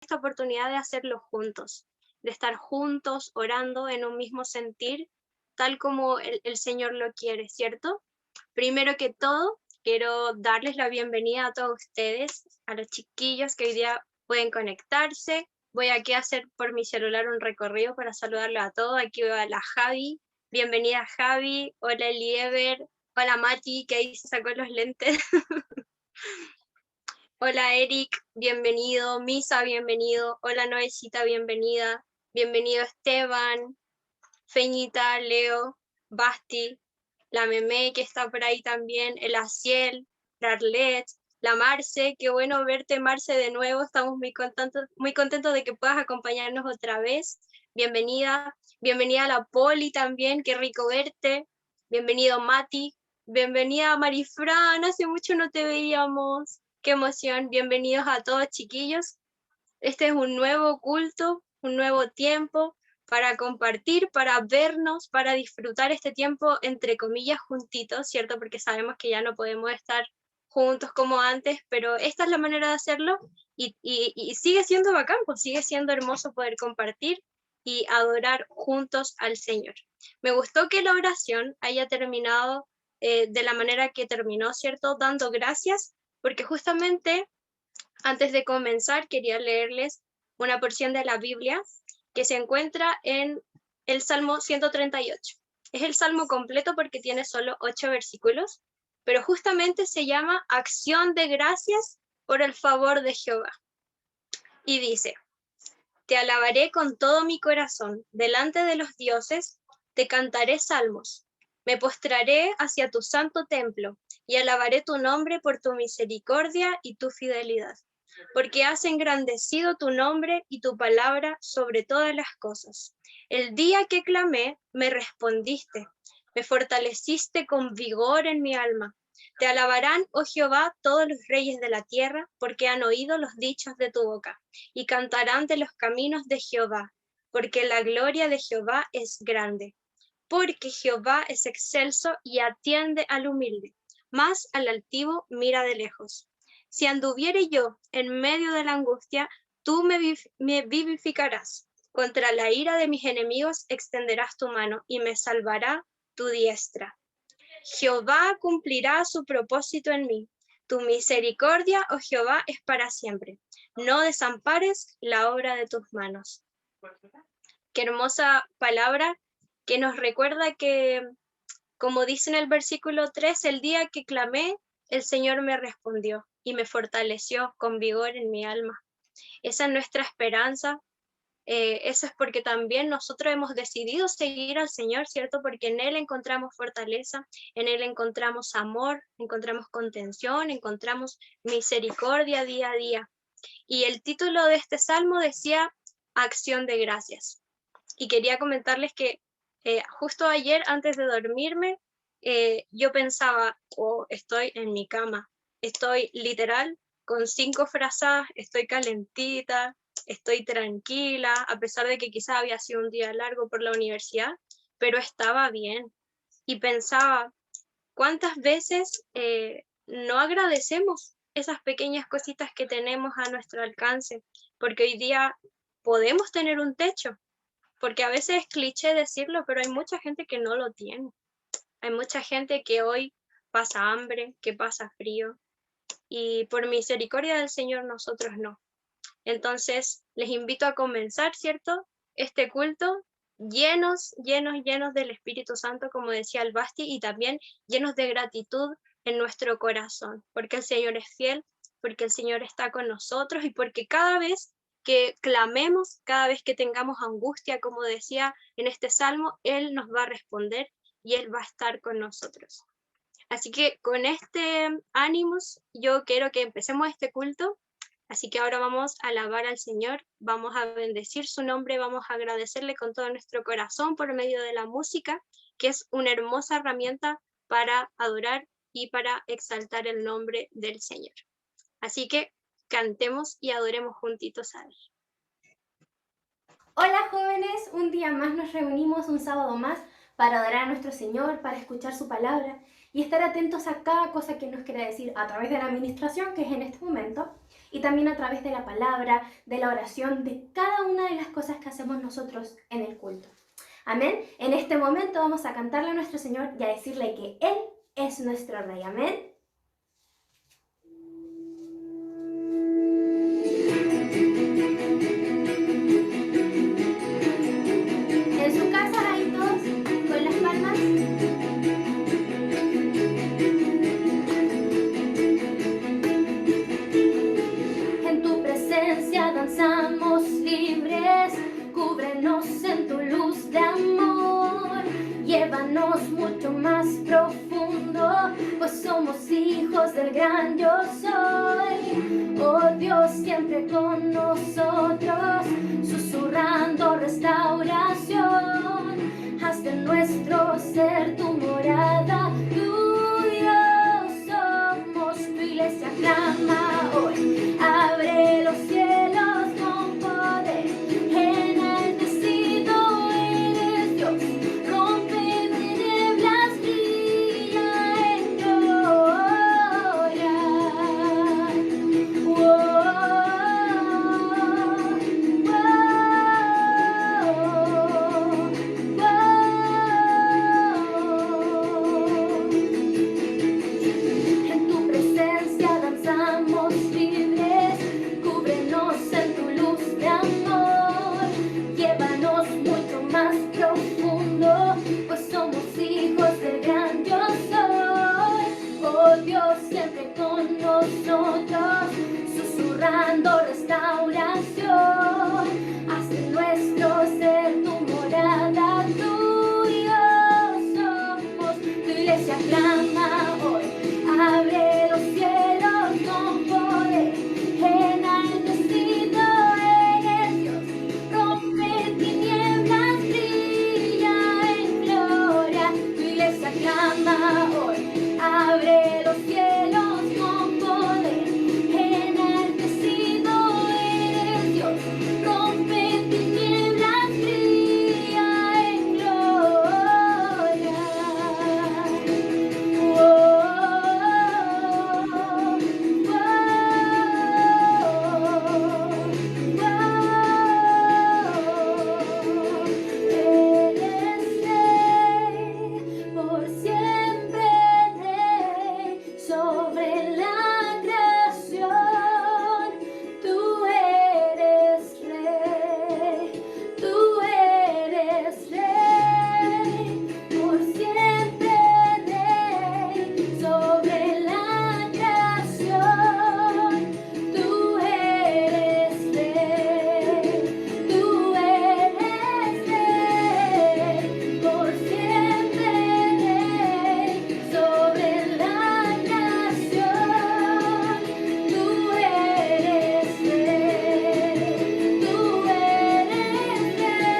esta oportunidad de hacerlo juntos, de estar juntos orando en un mismo sentir, tal como el Señor lo quiere, ¿cierto? Primero que todo, quiero darles la bienvenida a todos ustedes, a los chiquillos que hoy día pueden conectarse. Voy aquí a hacer por mi celular un recorrido para saludarlos a todos. Aquí veo a la Javi. Bienvenida Javi. Hola Eliever. Hola Mati, que ahí se sacó los lentes. Hola Eric, bienvenido. Misa, bienvenido. Hola Noecita, bienvenida. Bienvenido Esteban, Feñita, Leo, Basti, la Meme que está por ahí también, el Aciel, la Arlet, la Marce, qué bueno verte Marce de nuevo, estamos muy contentos de que puedas acompañarnos otra vez. Bienvenida, bienvenida a la Poli también, qué rico verte. Bienvenido Mati, bienvenida Marifran, hace mucho no te veíamos, qué emoción. Bienvenidos a todos chiquillos. Este es un nuevo culto, un nuevo tiempo para compartir, para vernos, para disfrutar este tiempo, entre comillas, juntitos, ¿cierto? Porque sabemos que ya no podemos estar juntos como antes, pero esta es la manera de hacerlo y sigue siendo bacán, pues sigue siendo hermoso poder compartir y adorar juntos al Señor. Me gustó que la oración haya terminado de la manera que terminó, ¿cierto? Dando gracias, porque justamente antes de comenzar, quería leerles una porción de la Biblia que se encuentra en el Salmo 138. Es el Salmo completo porque tiene solo 8 versículos, pero justamente se llama Acción de Gracias por el favor de Jehová. Y dice, te alabaré con todo mi corazón, delante de los dioses, te cantaré salmos. Me postraré hacia tu santo templo y alabaré tu nombre por tu misericordia y tu fidelidad, porque has engrandecido tu nombre y tu palabra sobre todas las cosas. El día que clamé, me respondiste, me fortaleciste con vigor en mi alma. Te alabarán, oh Jehová, todos los reyes de la tierra, porque han oído los dichos de tu boca, y cantarán de los caminos de Jehová, porque la gloria de Jehová es grande. Porque Jehová es excelso y atiende al humilde, mas al altivo mira de lejos. Si anduviere yo en medio de la angustia, tú me vivificarás. Contra la ira de mis enemigos extenderás tu mano y me salvará tu diestra. Jehová cumplirá su propósito en mí. Tu misericordia, oh Jehová, es para siempre. No desampares la obra de tus manos. Qué hermosa palabra que nos recuerda que, como dice en el versículo 3, el día que clamé, el Señor me respondió y me fortaleció con vigor en mi alma. Esa es nuestra esperanza. Eso es porque también nosotros hemos decidido seguir al Señor, ¿cierto? Porque en Él encontramos fortaleza, en Él encontramos amor, encontramos contención, encontramos misericordia día a día. Y el título de este salmo decía Acción de Gracias. Y quería comentarles que justo ayer, antes de dormirme, yo pensaba, oh, estoy en mi cama, estoy literal con 5 frazadas, estoy calentita, estoy tranquila, a pesar de que quizás había sido un día largo por la universidad, pero estaba bien. Y pensaba, ¿cuántas veces no agradecemos esas pequeñas cositas que tenemos a nuestro alcance? Porque hoy día podemos tener un techo, porque a veces es cliché decirlo, pero hay mucha gente que no lo tiene. Hay mucha gente que hoy pasa hambre, que pasa frío, y por misericordia del Señor nosotros no. Entonces, les invito a comenzar, ¿cierto? Este culto llenos, llenos, llenos del Espíritu Santo, como decía el Basti, y también llenos de gratitud en nuestro corazón, porque el Señor es fiel, porque el Señor está con nosotros y porque cada vez que clamemos, cada vez que tengamos angustia, como decía en este salmo, Él nos va a responder y Él va a estar con nosotros. Así que con este ánimos, yo quiero que empecemos este culto. Así que ahora vamos a alabar al Señor, vamos a bendecir su nombre, vamos a agradecerle con todo nuestro corazón por medio de la música, que es una hermosa herramienta para adorar y para exaltar el nombre del Señor. Así que cantemos y adoremos juntitos a Él. Hola jóvenes, un día más nos reunimos, un sábado más, para adorar a nuestro Señor, para escuchar su palabra y estar atentos a cada cosa que nos quiera decir a través de la administración, que es en este momento. y también a través de la palabra, de la oración, de cada una de las cosas que hacemos nosotros en el culto. Amén. En este momento vamos a cantarle a nuestro Señor y a decirle que Él es nuestro Rey. Amén. En su casa hay todos con las palmas. En tu presencia danzamos libres, cúbrenos en tu luz de amor, llévanos mucho más profundo, pues somos hijos del gran yo soy. Oh Dios, siempre con nosotros, susurrando restauración, haz de nuestro ser tu morada, tuyo somos, tu iglesia clama hoy, abre los cielos con poder, enaltecido eres Dios, rompe tinieblas, brilla en gloria. En tu presencia danzamos libres, cúbrenos en tu luz de amor, llévanos mucho más profundo, pues somos hijos del gran yo soy. Oh Dios, siempre con nosotros, susurrando restauración, haz de nuestro ser tu morada, tuyo somos, tu iglesia clama hoy, abre los cielos con poder, enaltecido eres Dios, rompe tinieblas, brilla en gloria, tu iglesia clama hoy, abre los cielos con poder, enaltecido eres Dios, rompe tinieblas, brilla en gloria. Eres Rey, por siempre Rey, sobre la creación. Tú eres Rey, tú eres Rey, por siempre Rey, sobre la creación. Tú eres Rey, tú eres Rey, por siempre Rey, sobre la creación. Tú eres Rey, tú eres Rey,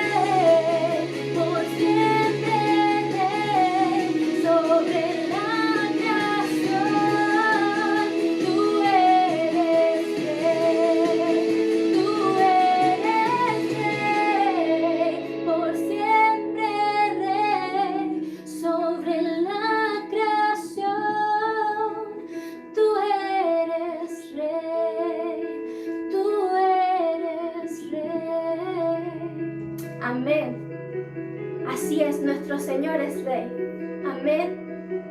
por siempre Rey, sobre la creación. Tú eres Rey, tú eres Rey, por siempre Rey, sobre la creación. Tú eres Rey, tú eres Rey. Amén. Así es, nuestro Señor es Rey. Amén.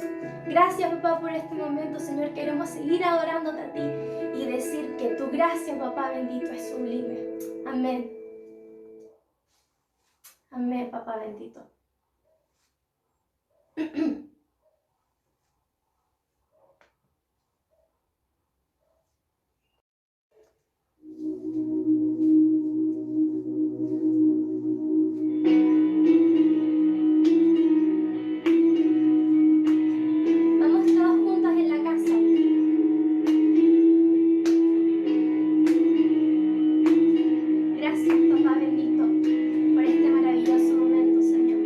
Gracias, papá, por este momento, Señor. Queremos seguir adorándote a ti y decir que tu gracia, papá bendito, es sublime. Amén. Amén, papá bendito. Vamos todos juntos en la casa. Gracias, papá bendito, por este maravilloso momento, Señor.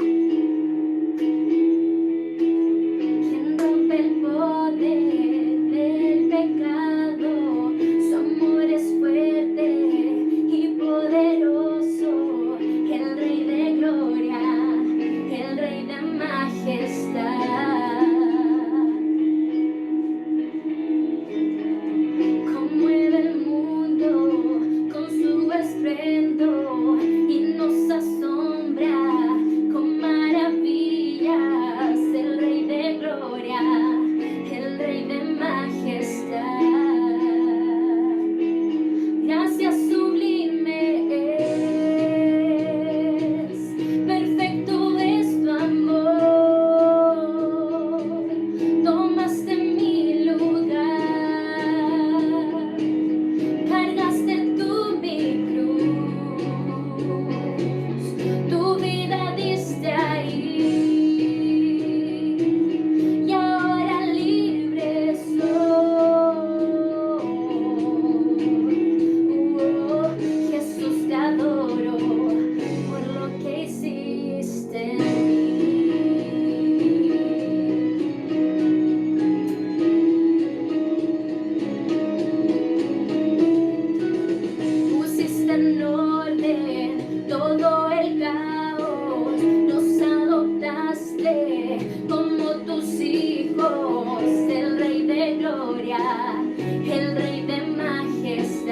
resplandece como tus hijos, el Rey de gloria, el Rey de majestad.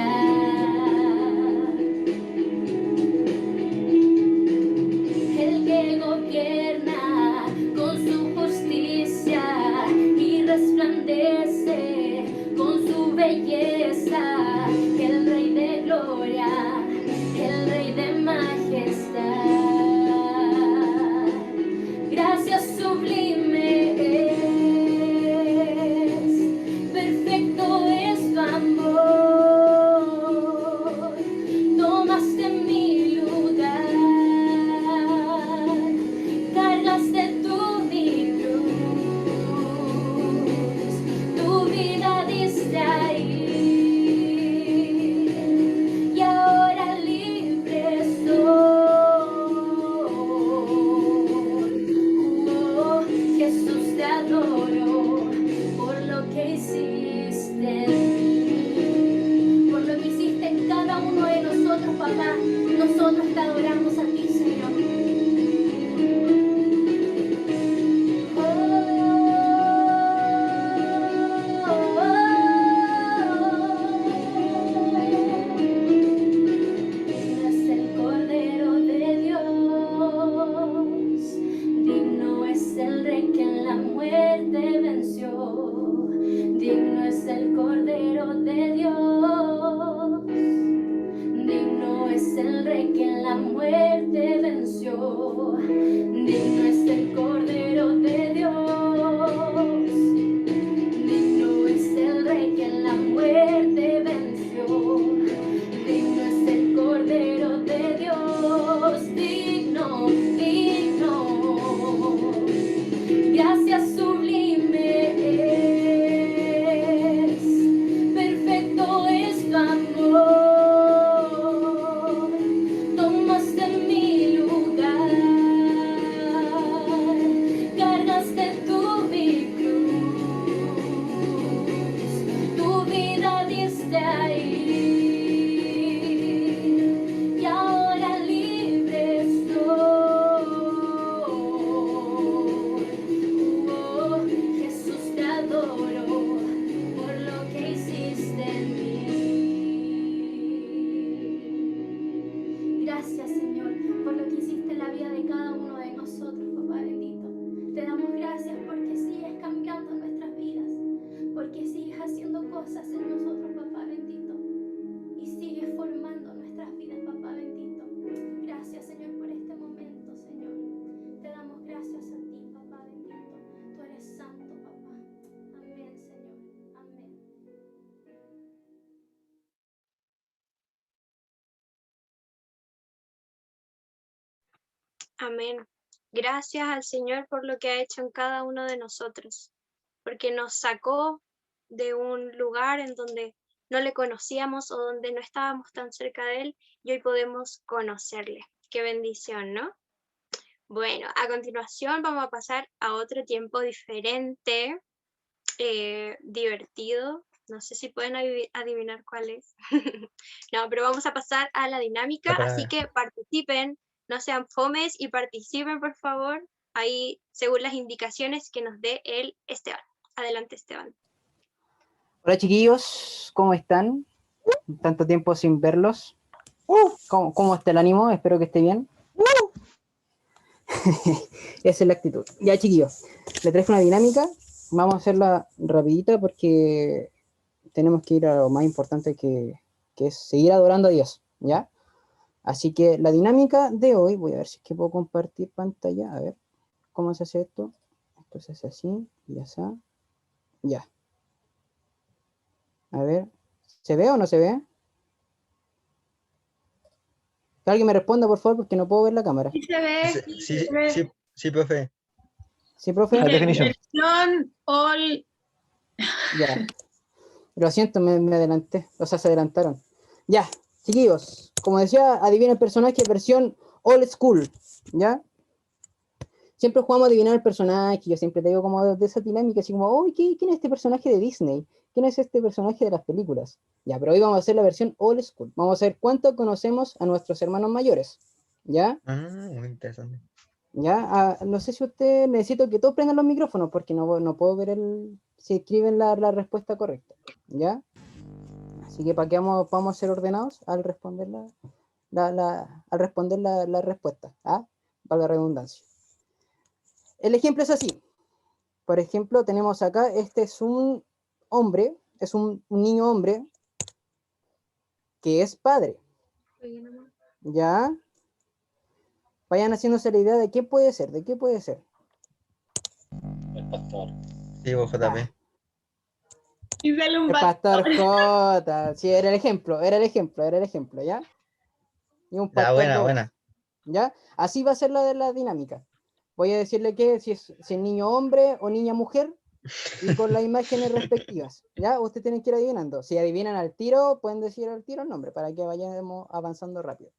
El que gobierna con su justicia y resplandece con su belleza, el Rey de gloria, el Rey de majestad. Gracias sublime es, perfecto es tu amor, tomaste mi lugar, cargaste tú mi cruz, tu vida diste ahí, y ahora libre soy. Oh, Jesús, te adoro por lo que hiciste en mí, por lo que hiciste en cada uno de nosotros, papá. Nosotros te adoramos a ti, Señor. Digno es el Cordero de Dios, digno es el Rey que en la muerte venció, digno es el Cordero de Dios, digno es el Rey que en la muerte venció, digno es el Cordero de Dios, digno es el Rey que en la muerte venció, digno es el Cordero de Dios, digno, digno. Gracias sublime es, perfecto es tu amor, tomaste mi lugar, cargaste tú mi cruz, tu vida diste ahí, y ahora libre soy. Oh, Jesús, te adoro por lo que hiciste en mí. Gracias, Señor, por lo que hiciste en la vida de cada uno de nosotros, papá bendito. Te damos gracias porque sigues cambiando nuestras vidas, porque sigues haciendo cosas en nosotros, papá bendito, y sigues formando nuestras vidas, papá bendito. Gracias, Señor, por este momento, Señor. Te damos gracias a ti, papá bendito. Tú eres santo, papá. Amén, Señor. Amén. Amén. Gracias al Señor por lo que ha hecho en cada uno de nosotros, porque nos sacó de un lugar en donde no le conocíamos o donde no estábamos tan cerca de Él y hoy podemos conocerle. Qué bendición, ¿no? Bueno, a continuación vamos a pasar a otro tiempo diferente, divertido. No sé si pueden adivinar cuál es. No, pero vamos a pasar a la dinámica, así que participen, no sean fomes y participen, por favor, ahí según las indicaciones que nos dé el Esteban. Adelante, Esteban. Hola chiquillos, ¿cómo están? Tanto tiempo sin verlos. ¿Cómo está el ánimo? Espero que esté bien. Esa es la actitud. Ya chiquillos, les traigo una dinámica. Vamos a hacerla rapidita porque tenemos que ir a lo más importante que es seguir adorando a Dios, ¿ya? Así que la dinámica de hoy, voy a ver si es que puedo compartir pantalla. A ver, ¿cómo se hace esto? Esto se hace así, ya está. Ya. A ver, ¿se ve o no se ve? Que alguien me responda, por favor, porque no puedo ver la cámara. Sí se ve. Sí, profe. ¿Sí, profe? High definition. All. Ya. Lo siento, me adelanté. O sea, se adelantaron. Ya, chiquillos. Como decía, adivina el personaje versión old school. ¿Ya? Siempre jugamos a adivinar el personaje. Yo siempre te digo como de esa dinámica, así como, uy, ¿quién es este personaje de Disney? ¿Quién es este personaje de las películas? Ya, pero hoy vamos a hacer la versión old school. Vamos a ver cuánto conocemos a nuestros hermanos mayores. ¿Ya? Muy interesante. ¿Ya? No sé si usted necesito que todos prendan los micrófonos porque no puedo ver si escriben la respuesta correcta. ¿Ya? Así que para que vamos a ser ordenados al responder la respuesta. ¿Ah? Para la redundancia. El ejemplo es así. Por ejemplo, tenemos acá, este es un hombre, es un niño hombre que es padre. ¿Ya? Vayan haciéndose la idea de qué puede ser, de qué puede ser. El pastor. Sí, vos, Ya. JP. Y sale un El pastor J. Sí, era el ejemplo, ¿ya? Y un Ya, pastor buena, de buena. ovejas, ¿ya? Así va a ser la dinámica. Voy a decirle que si es niño hombre o niña mujer y con las imágenes respectivas, ¿ya? Ustedes tienen que ir adivinando. Si adivinan al tiro, pueden decir al tiro el nombre para que vayamos avanzando rápido.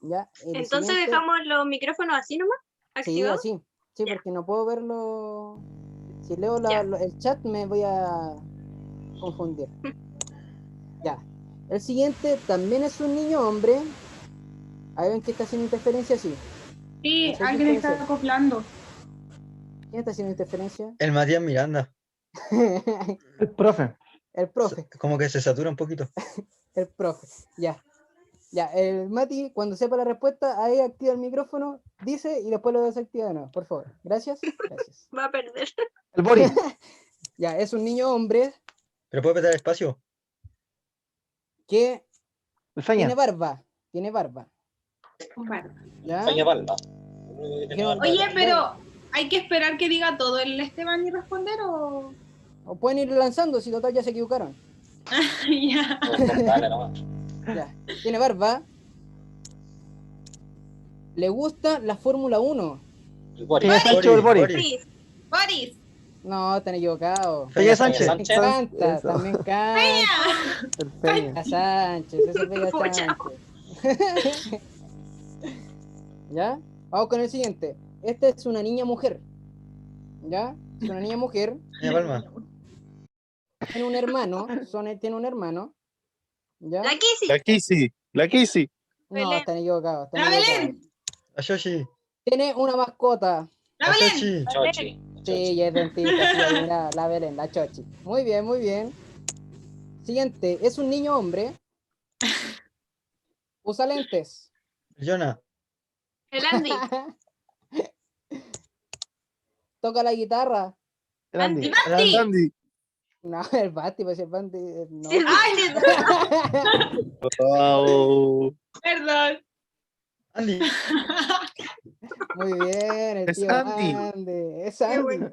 ¿Ya? El Entonces siguiente- dejamos los micrófonos así nomás, Sí, activados. así. Sí, Ya. porque no puedo verlo. Si leo Ya. el chat me voy a confundir. Ya. El siguiente también es un niño hombre. Ahí ven que está haciendo interferencia, sí. Sí, No sé quién alguien puede está ser. acoplando. ¿Quién está haciendo interferencia? El Matías Miranda. El profe. El profe, Como que se satura un poquito. el profe. Ya. Ya, el Mati, cuando sepa la respuesta, ahí activa el micrófono, dice y después lo desactiva de nuevo, por favor. Gracias. Gracias. Va a perder. El Boris. Ya, es un niño hombre ¿Pero puede petar espacio? que El Feña. tiene barba. Tiene barba. ¿Ya? Peña Palma. Oye, pero ¿hay que esperar que diga todo el Esteban y responder o...? O pueden ir lanzando si total ya se equivocaron. Ya. Dale nomás. Ya. Tiene barba. Le gusta la Fórmula 1. El Boris. Peña Sánchez o el Boris. Boris. Boris. No, están equivocados. Peña Sánchez. Sánchez. Me encanta, Eso. también canta. El Feña. Peña Sánchez, ese es Peña Pucha. Sánchez. ¿Ya? Vamos con el siguiente. Esta es una niña mujer. ¿Ya? Es una niña mujer. Peña Palma. Tiene un hermano. Tiene un hermano. ¿Ya? La Kissy. La Kissy, la Kissy. No, Belén. están equivocados. están La equivocados. Belén. A Yoshi. Tiene una mascota. La A Belén. Xochi. Chochi. Sí, ya es dentista. Sí, mira, la Belén, la Chochi. Muy bien, muy bien. Siguiente. Es un niño hombre. Usa lentes. Jonah. El Andy. Toca la guitarra. El Andy. Andy. Andy. No, el Basti, pues el Basti. No. Sí, el Ay, Wow. perdón. Andy. Muy bien, el Es tío Andy. Andy. Es Qué Andy. bueno.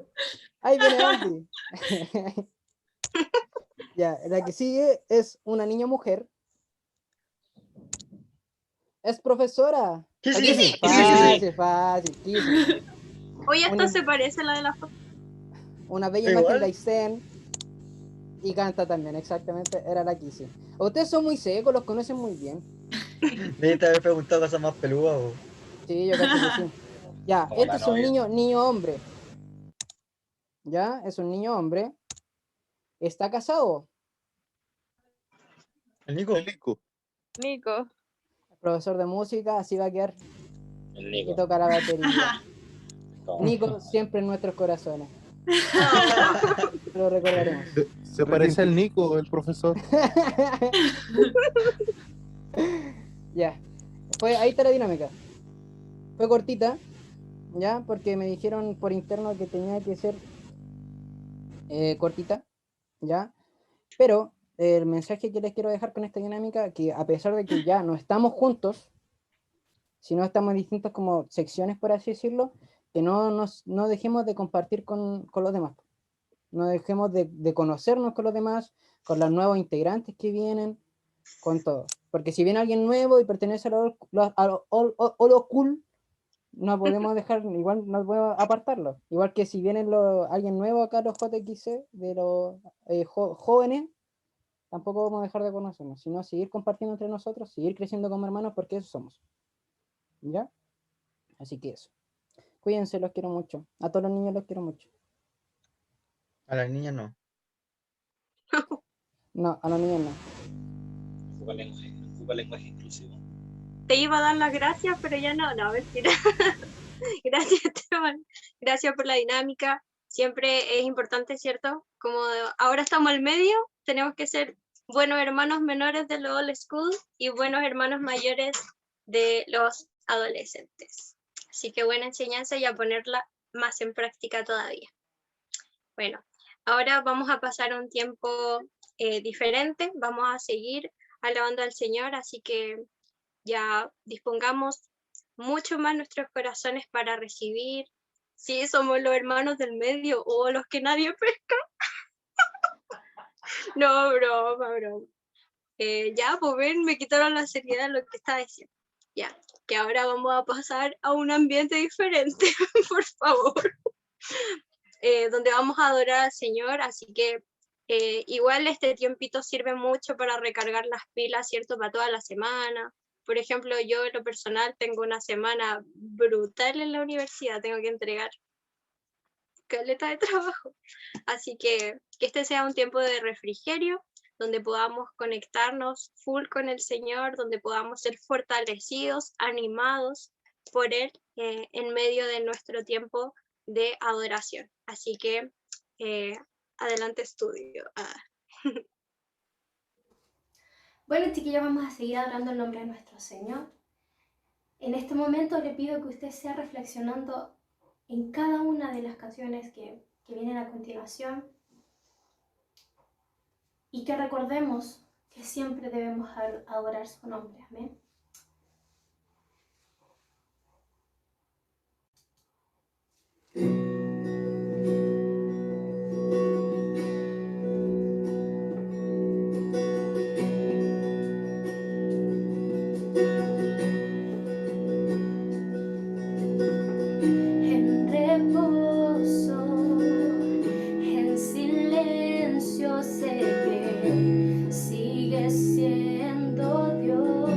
Ahí viene Andy. Ya, la que sigue es una niña mujer. Es profesora. Kissy. Fácil, fácil. Kissy. Oye, Una- esto se parece a la de la foto. Una bella Igual. imagen de Aysén. Y canta también, exactamente. Era la Kissy. Ustedes son muy secos, los conocen muy bien. Debiste haber preguntado cosas más peludas. O... Sí, yo creo que sí. Ya, Como este la es un novia. niño hombre. Ya, es un niño hombre. Está casado. El Nico. El Nico. Nico. Profesor de música, así va a quedar. El Y Nico. toca la batería. Como- Nico siempre en nuestros corazones. Lo recordaremos. Se parece al Nico, el profesor. Ya. Ahí está la dinámica. Fue cortita, ya, porque me dijeron por interno que tenía que ser cortita, ya. Pero el mensaje que les quiero dejar con esta dinámica, que a pesar de que ya no estamos juntos, si no estamos en distintas como secciones, por así decirlo, que no dejemos de compartir con los demás. No dejemos de conocernos con los demás, con los nuevos integrantes que vienen, con todo. Porque si viene alguien nuevo y pertenece a lo cool, no podemos dejar, igual no podemos apartarlo. Igual que si viene alguien nuevo acá, los JXC, de los jóvenes, tampoco vamos a dejar de conocernos, sino seguir compartiendo entre nosotros, seguir creciendo como hermanos, porque eso somos. ¿Ya? Así que eso. Cuídense, los quiero mucho. A todos los niños los quiero mucho. A las niñas no. No, a los niños no. Ocupa lenguaje inclusivo. Te iba a dar las gracias, pero ya no, mentira. Gracias, Esteban. Gracias por la dinámica. Siempre es importante, ¿cierto? Como ahora estamos al medio, tenemos que ser buenos hermanos menores de los old school y buenos hermanos mayores de los adolescentes. Así que buena enseñanza y a ponerla más en práctica todavía. Bueno, ahora vamos a pasar un tiempo diferente, vamos a seguir alabando al Señor, así que ya dispongamos mucho más nuestros corazones para recibir. Sí, somos los hermanos del medio o los que nadie pesca. No, broma. Ya, pues ven, me quitaron la seriedad de lo que estaba diciendo. Ya, que ahora vamos a pasar a un ambiente diferente, por favor. Donde vamos a adorar al Señor, así que igual este tiempito sirve mucho para recargar las pilas, ¿cierto? Para toda la semana. Por ejemplo, yo en lo personal tengo una semana brutal en la universidad, tengo que entregar caleta de trabajo. Así que este sea un tiempo de refrigerio, donde podamos conectarnos full con el Señor, donde podamos ser fortalecidos, animados por Él en medio de nuestro tiempo de adoración. Así que adelante estudio. Bueno, chiquillos, vamos a seguir adorando el nombre de nuestro Señor. En este momento le pido que usted sea reflexionando en cada una de las canciones que vienen a continuación y que recordemos que siempre debemos adorar su nombre. Amén. En reposo, en silencio sé que sigue siendo Dios.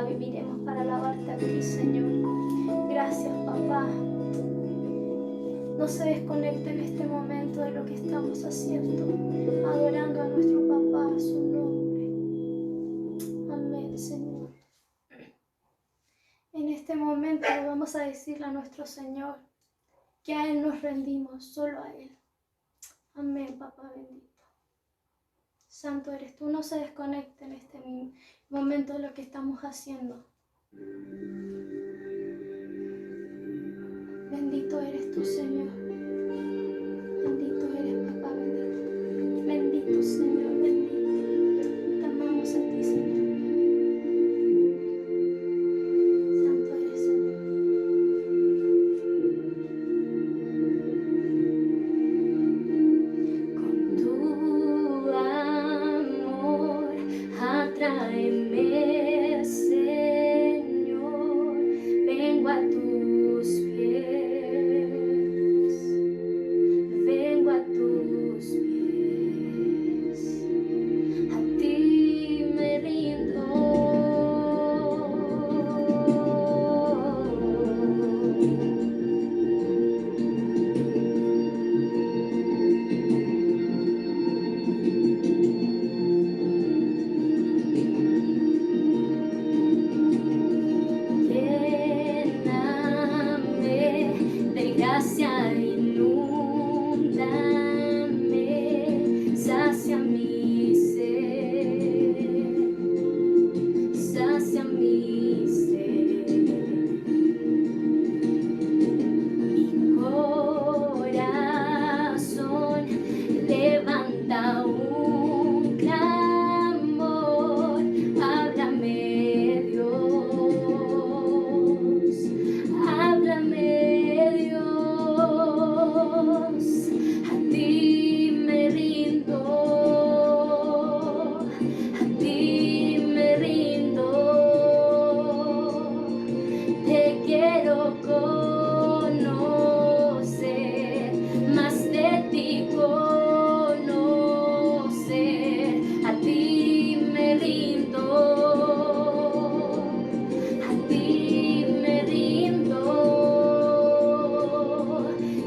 viviremos para alabarte a ti, Señor. Gracias, papá. No se desconecte en este momento de lo que estamos haciendo, adorando a nuestro papá, a su nombre. Amén, Señor. En este momento vamos a decirle a nuestro Señor que a Él nos rendimos, solo a Él. Amén, papá bendito. Santo eres tú, no se desconecte en este momento de lo que estamos haciendo. Bendito eres tú, Señor. Bendito eres, papá bendito. Bendito, Señor, bendito. Te amamos a ti, Señor. Santo eres, Señor. Con tu amor atráeme, Señor. Vengo a tus pies. Vengo a tus pies. A ti me rindo. Lléname de gracia, inúndame, sacia mi sed, sacia mi sed. Mi corazón levanta un clamor, háblame, Dios, háblame, Dios, a ti me rindo, a ti me rindo, te quiero conocer, más de ti conocer, a ti me rindo, a ti me rindo,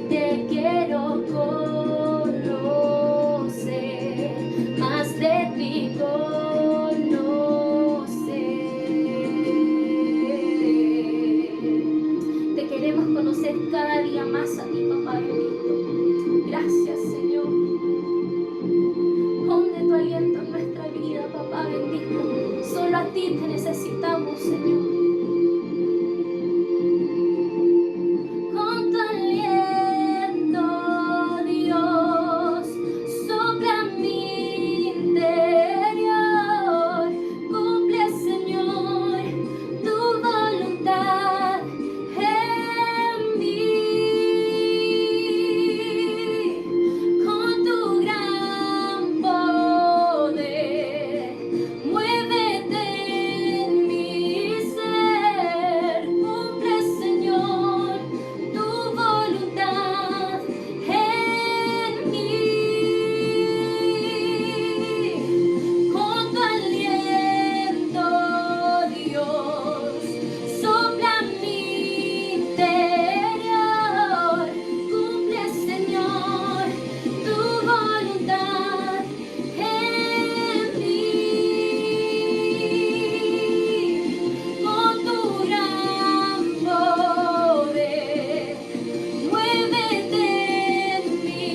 te quiero conocer, más de ti conocer. Te queremos conocer cada día más a ti, papá bendito. Gracias, Señor. Ponle tu aliento en nuestra vida, papá bendito. Solo a ti te necesitamos, Señor. Con tu aliento, Dios, sopla mi interior. Cumple, Señor, tu voluntad en mí. Con tu gran poder, muévete en mi ser. Cumple, Señor, tu voluntad en mí. Con tu aliento, Dios, sopla mi interior. Cumple, Señor, tu voluntad en mí. Con tu gran poder, muévete en mi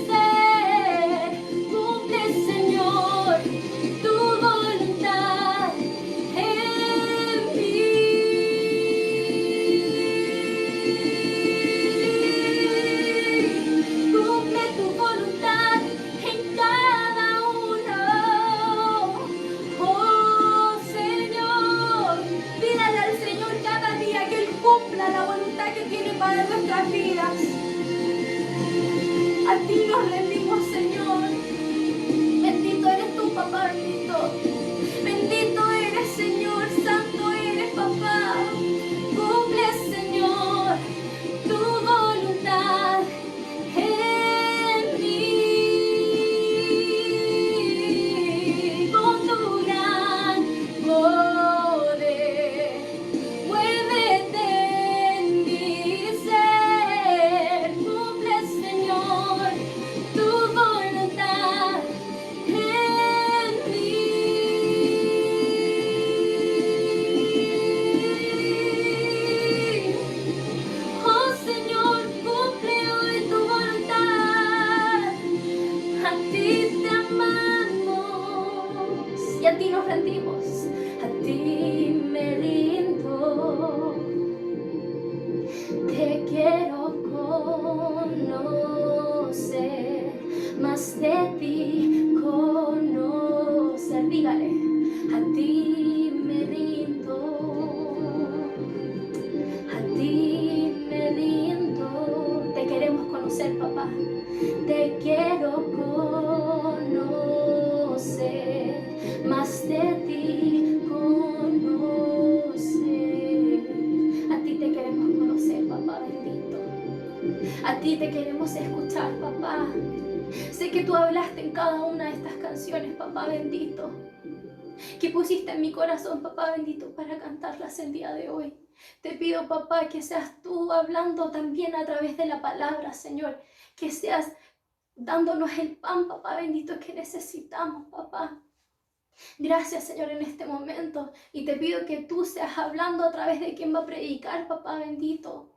ser. Cumple, Señor, tu voluntad en mí. Cumple tu voluntad en cada uno. Oh Señor, pídale al Señor cada día que Él cumpla la voluntad que tiene para nuestras vidas. A ti nos rendimos, Señor. Bendito eres tú, papá bendito. Bendito eres, Señor. Santo eres, papá. Cumple, Señor, tu voluntad en mí. Con tu gran poder, ti nos rendimos, a ti me rindo. Te quiero conocer, más de ti conocer. Dígale, a ti me rindo, a ti me rindo. Te queremos conocer, papá. Te quiero conocer, más de ti conocer. A ti te queremos conocer, papá bendito. A ti te queremos escuchar, papá. Sé que tú hablaste en cada una de estas canciones, papá bendito, que pusiste en mi corazón, papá bendito, para cantarlas el día de hoy. Te pido, papá, que seas tú hablando también a través de la palabra, Señor. Que seas dándonos el pan, papá bendito, que necesitamos, papá. Gracias, Señor, en este momento. Y te pido que tú seas hablando a través de quien va a predicar, papá bendito.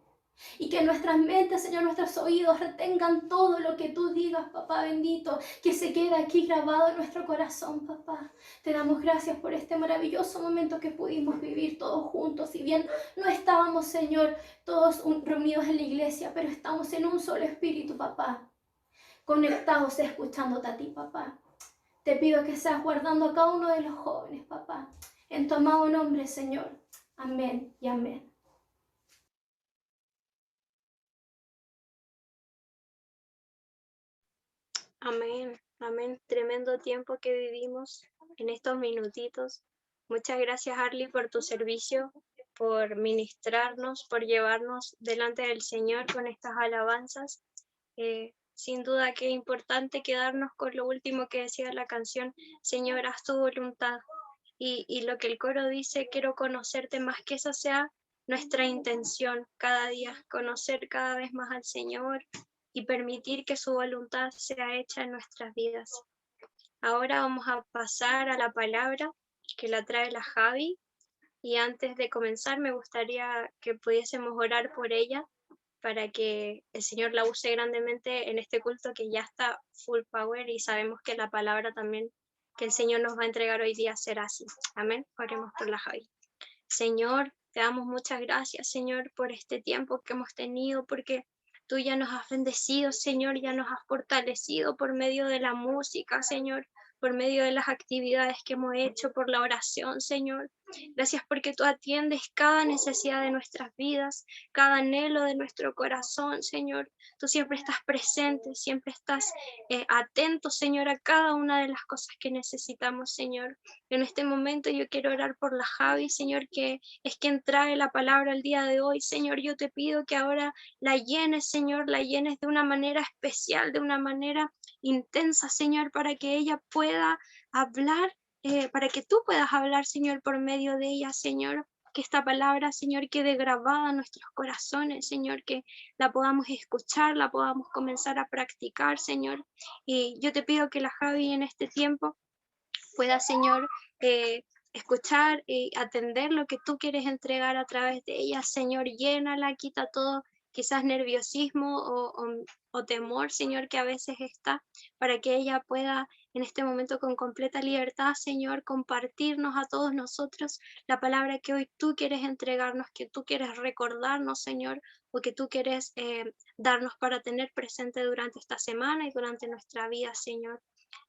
Y que nuestras mentes, Señor, nuestros oídos retengan todo lo que tú digas, papá bendito. Que se quede aquí grabado en nuestro corazón, papá. Te damos gracias por este maravilloso momento que pudimos vivir todos juntos. Si bien no estábamos, Señor, todos reunidos en la iglesia, pero estamos en un solo espíritu, papá. Conectados escuchándote a ti, papá. Te pido que seas guardando a cada uno de los jóvenes, papá. En tu amado nombre, Señor. Amén y amén. Amén, amén. Tremendo tiempo que vivimos en estos minutitos. Muchas gracias, Arly, por tu servicio, por ministrarnos, por llevarnos delante del Señor con estas alabanzas. Sin duda que es importante quedarnos con lo último que decía la canción, Señor, haz tu voluntad. Y lo que el coro dice, quiero conocerte más, que esa sea nuestra intención cada día, conocer cada vez más al Señor y permitir que su voluntad sea hecha en nuestras vidas. Ahora vamos a pasar a la palabra que la trae la Javi, y antes de comenzar me gustaría que pudiésemos orar por ella para que el Señor la use grandemente en este culto que ya está full power, y sabemos que la palabra también que el Señor nos va a entregar hoy día será así. Amén. Oremos por la Javi. Señor, te damos muchas gracias, Señor, por este tiempo que hemos tenido, porque tú ya nos has bendecido, Señor, ya nos has fortalecido por medio de la música, Señor, por medio de las actividades que hemos hecho, por la oración, Señor. Gracias porque tú atiendes cada necesidad de nuestras vidas, cada anhelo de nuestro corazón, Señor. Tú siempre estás presente, siempre estás atento, Señor, a cada una de las cosas que necesitamos, Señor. En este momento yo quiero orar por la Javi, Señor, que es quien trae la palabra el día de hoy. Señor, yo te pido que ahora la llenes, Señor, la llenes de una manera especial, de una manera intensa, Señor, para que ella pueda hablar, para que tú puedas hablar, Señor, por medio de ella, Señor. Que esta palabra, Señor, quede grabada en nuestros corazones, Señor, que la podamos escuchar, la podamos comenzar a practicar, Señor. Y yo te pido que la Javi en este tiempo pueda, Señor, escuchar y atender lo que tú quieres entregar a través de ella. Señor, llénala, quita todo quizás nerviosismo o temor, Señor, que a veces está, para que ella pueda en este momento con completa libertad, Señor, compartirnos a todos nosotros la palabra que hoy tú quieres entregarnos, que tú quieres recordarnos, Señor, o que tú quieres darnos para tener presente durante esta semana y durante nuestra vida, Señor.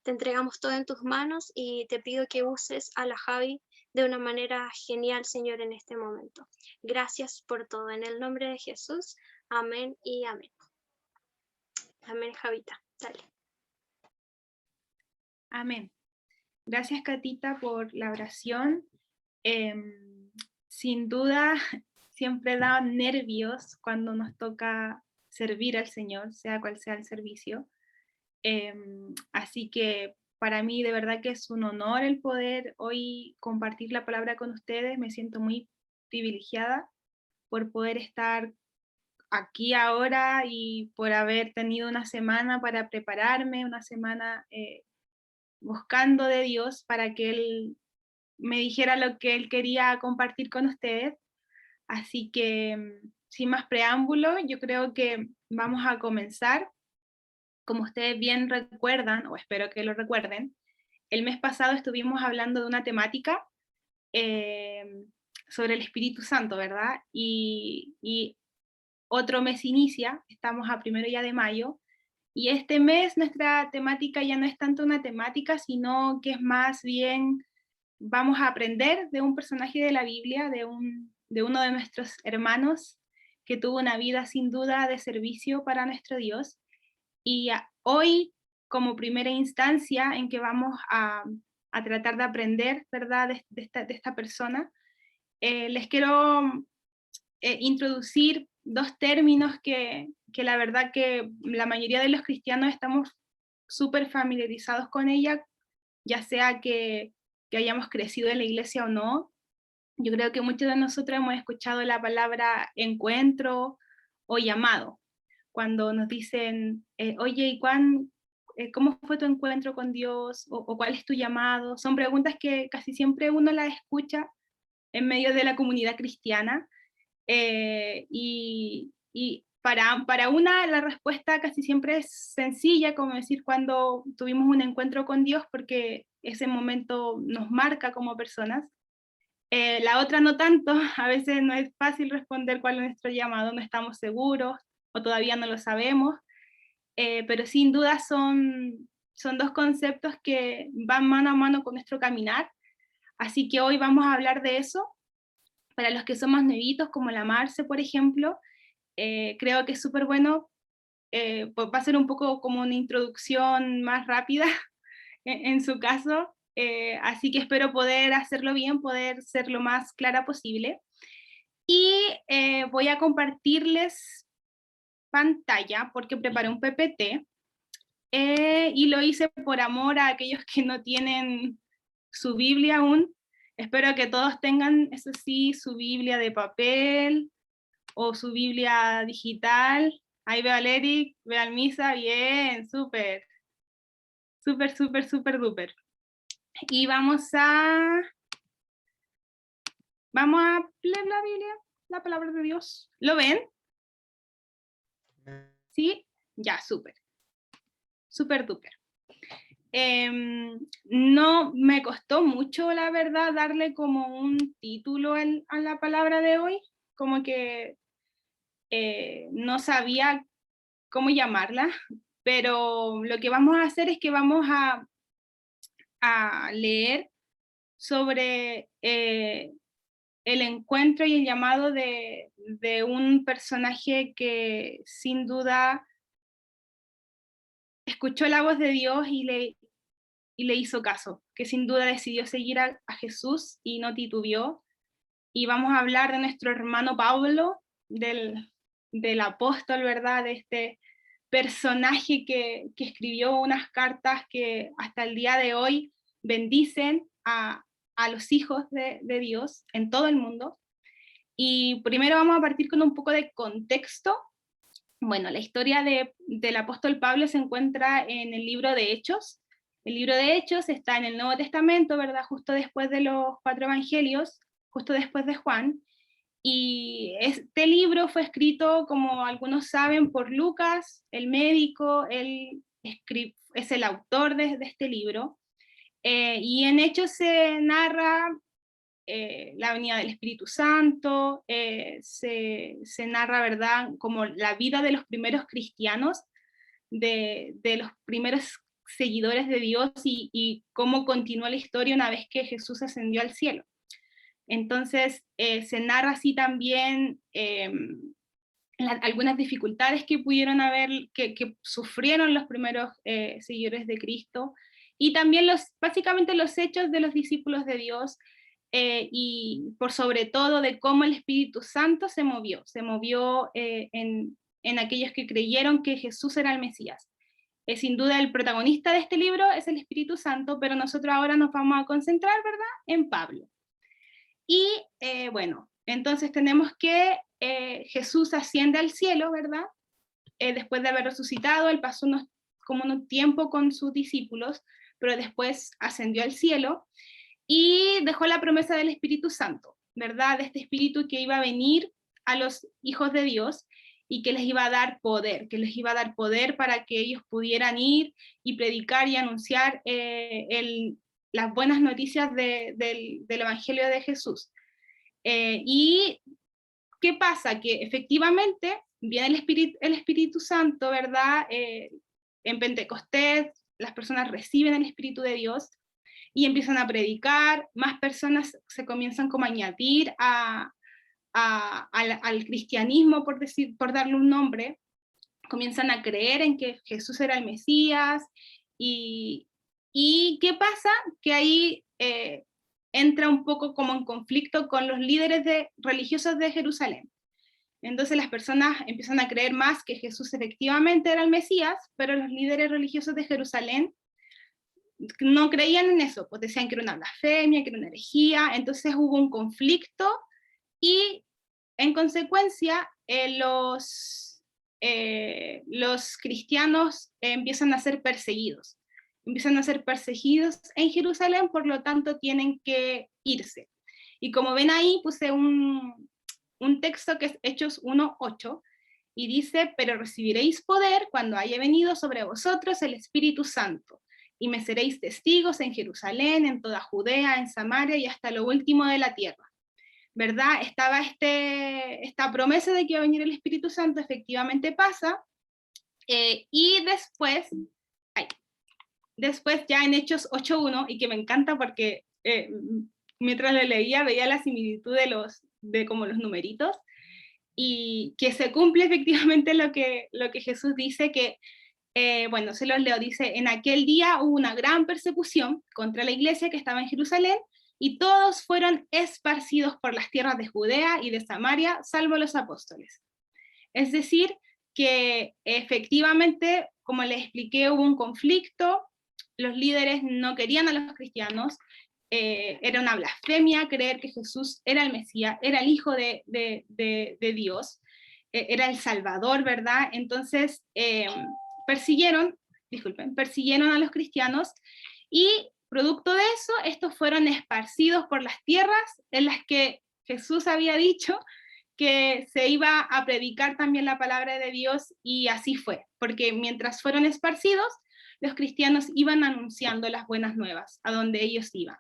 Te entregamos todo en tus manos y te pido que uses a la Javi de una manera genial, Señor, en este momento. Gracias por todo. En el nombre de Jesús, amén y amén. Amén, Javita. Dale. Amén. Gracias, Catita, por la oración. Sin duda, siempre da nervios cuando nos toca servir al Señor, sea cual sea el servicio. Así que para mí de verdad que es un honor el poder hoy compartir la palabra con ustedes. Me siento muy privilegiada por poder estar aquí ahora y por haber tenido una semana para prepararme, una semana buscando de Dios para que Él me dijera lo que Él quería compartir con ustedes. Así que sin más preámbulo, yo creo que vamos a comenzar. Como ustedes bien recuerdan, o espero que lo recuerden, el mes pasado estuvimos hablando de una temática sobre el Espíritu Santo, ¿verdad? Y otro mes inicia, estamos a 1 ya de mayo, y este mes nuestra temática ya no es tanto una temática, sino que es más bien, vamos a aprender de un personaje de la Biblia, de uno de nuestros hermanos, que tuvo una vida sin duda de servicio para nuestro Dios, y hoy, como primera instancia en que vamos a tratar de aprender, ¿verdad?, de esta persona, les quiero introducir 2 términos que la verdad que la mayoría de los cristianos estamos súper familiarizados con ella, ya sea que hayamos crecido en la iglesia o no. Yo creo que muchos de nosotros hemos escuchado la palabra encuentro o llamado, cuando nos dicen, oye, ¿y cómo fue tu encuentro con Dios? O ¿cuál es tu llamado? Son preguntas que casi siempre uno las escucha en medio de la comunidad cristiana, y para una la respuesta casi siempre es sencilla, como decir cuando tuvimos un encuentro con Dios, porque ese momento nos marca como personas. La otra no tanto, a veces no es fácil responder cuál es nuestro llamado, no estamos seguros o todavía no lo sabemos, pero sin duda son 2 conceptos que van mano a mano con nuestro caminar, así que hoy vamos a hablar de eso. Para los que son más nuevitos, como la Marce, por ejemplo, creo que es súper bueno, pues va a ser un poco como una introducción más rápida en su caso, así que espero poder hacerlo bien, poder ser lo más clara posible. Y voy a compartirles pantalla porque preparé un PPT, y lo hice por amor a aquellos que no tienen su Biblia aún. Espero que todos tengan, eso sí, su Biblia de papel o su Biblia digital. Ahí veo al Eric, veo al Misa, bien, súper, súper, súper, súper, duper. Y vamos a leer la Biblia, la palabra de Dios. ¿Lo ven? ¿Sí? Ya, súper. Súper, duper. No me costó mucho, la verdad, darle como un título a la palabra de hoy, como que no sabía cómo llamarla, pero lo que vamos a hacer es que vamos a leer sobre el encuentro y el llamado de un personaje que sin duda escuchó la voz de Dios y le hizo caso, que sin duda decidió seguir a Jesús y no titubeó. Y vamos a hablar de nuestro hermano Pablo, del apóstol, ¿verdad? De este personaje que escribió unas cartas que hasta el día de hoy bendicen a los hijos de Dios en todo el mundo. Y primero vamos a partir con un poco de contexto. Bueno, la historia del apóstol Pablo se encuentra en el libro de Hechos. El libro de Hechos está en el Nuevo Testamento, ¿verdad? Justo después de los 4 evangelios, justo después de Juan. Y este libro fue escrito, como algunos saben, por Lucas, el médico. Él es el autor de este libro. Y en Hechos se narra la venida del Espíritu Santo, se narra, ¿verdad?, como la vida de los primeros cristianos, de los primeros seguidores de Dios y cómo continuó la historia una vez que Jesús ascendió al cielo. Entonces, se narra así también algunas dificultades que pudieron haber, que sufrieron los primeros seguidores de Cristo, y también básicamente los hechos de los discípulos de Dios, y por sobre todo de cómo el Espíritu Santo se movió en aquellos que creyeron que Jesús era el Mesías. Sin duda el protagonista de este libro es el Espíritu Santo, pero nosotros ahora nos vamos a concentrar, ¿verdad?, en Pablo. Y bueno, entonces tenemos que Jesús asciende al cielo, ¿verdad? Después de haber resucitado, él pasó como un tiempo con sus discípulos, pero después ascendió al cielo y dejó la promesa del Espíritu Santo, ¿verdad? De este Espíritu que iba a venir a los hijos de Dios y que les iba a dar poder, para que ellos pudieran ir y predicar y anunciar el las buenas noticias del Evangelio de Jesús. ¿Y qué pasa? Que efectivamente viene el Espíritu Santo, ¿verdad? En Pentecostés las personas reciben el Espíritu de Dios y empiezan a predicar, más personas se comienzan como a añadir al cristianismo, por darle un nombre, comienzan a creer en que Jesús era el Mesías, y ¿qué pasa? Que ahí entra un poco como en conflicto con los líderes religiosos de Jerusalén. Entonces las personas empiezan a creer más que Jesús efectivamente era el Mesías, pero los líderes religiosos de Jerusalén no creían en eso, pues decían que era una blasfemia, que era una herejía, entonces hubo un conflicto y en consecuencia los cristianos empiezan a ser perseguidos. Empiezan a ser perseguidos en Jerusalén, por lo tanto tienen que irse. Y como ven ahí puse un texto que es Hechos 1:8, y dice: pero recibiréis poder cuando haya venido sobre vosotros el Espíritu Santo, y me seréis testigos en Jerusalén, en toda Judea, en Samaria y hasta lo último de la tierra. ¿Verdad? Estaba esta promesa de que iba a venir el Espíritu Santo, efectivamente pasa, y después ya en Hechos 8:1, y que me encanta porque mientras lo leía veía la similitud de como los numeritos, y que se cumple efectivamente lo que Jesús dice, que bueno, se los leo, dice: en aquel día hubo una gran persecución contra la iglesia que estaba en Jerusalén, y todos fueron esparcidos por las tierras de Judea y de Samaria, salvo los apóstoles. Es decir, que efectivamente, como les expliqué, hubo un conflicto, los líderes no querían a los cristianos, era una blasfemia creer que Jesús era el Mesías, era el Hijo de Dios, era el Salvador, ¿verdad? Entonces persiguieron a los cristianos, y producto de eso, estos fueron esparcidos por las tierras en las que Jesús había dicho que se iba a predicar también la palabra de Dios, y así fue, porque mientras fueron esparcidos, los cristianos iban anunciando las buenas nuevas a donde ellos iban.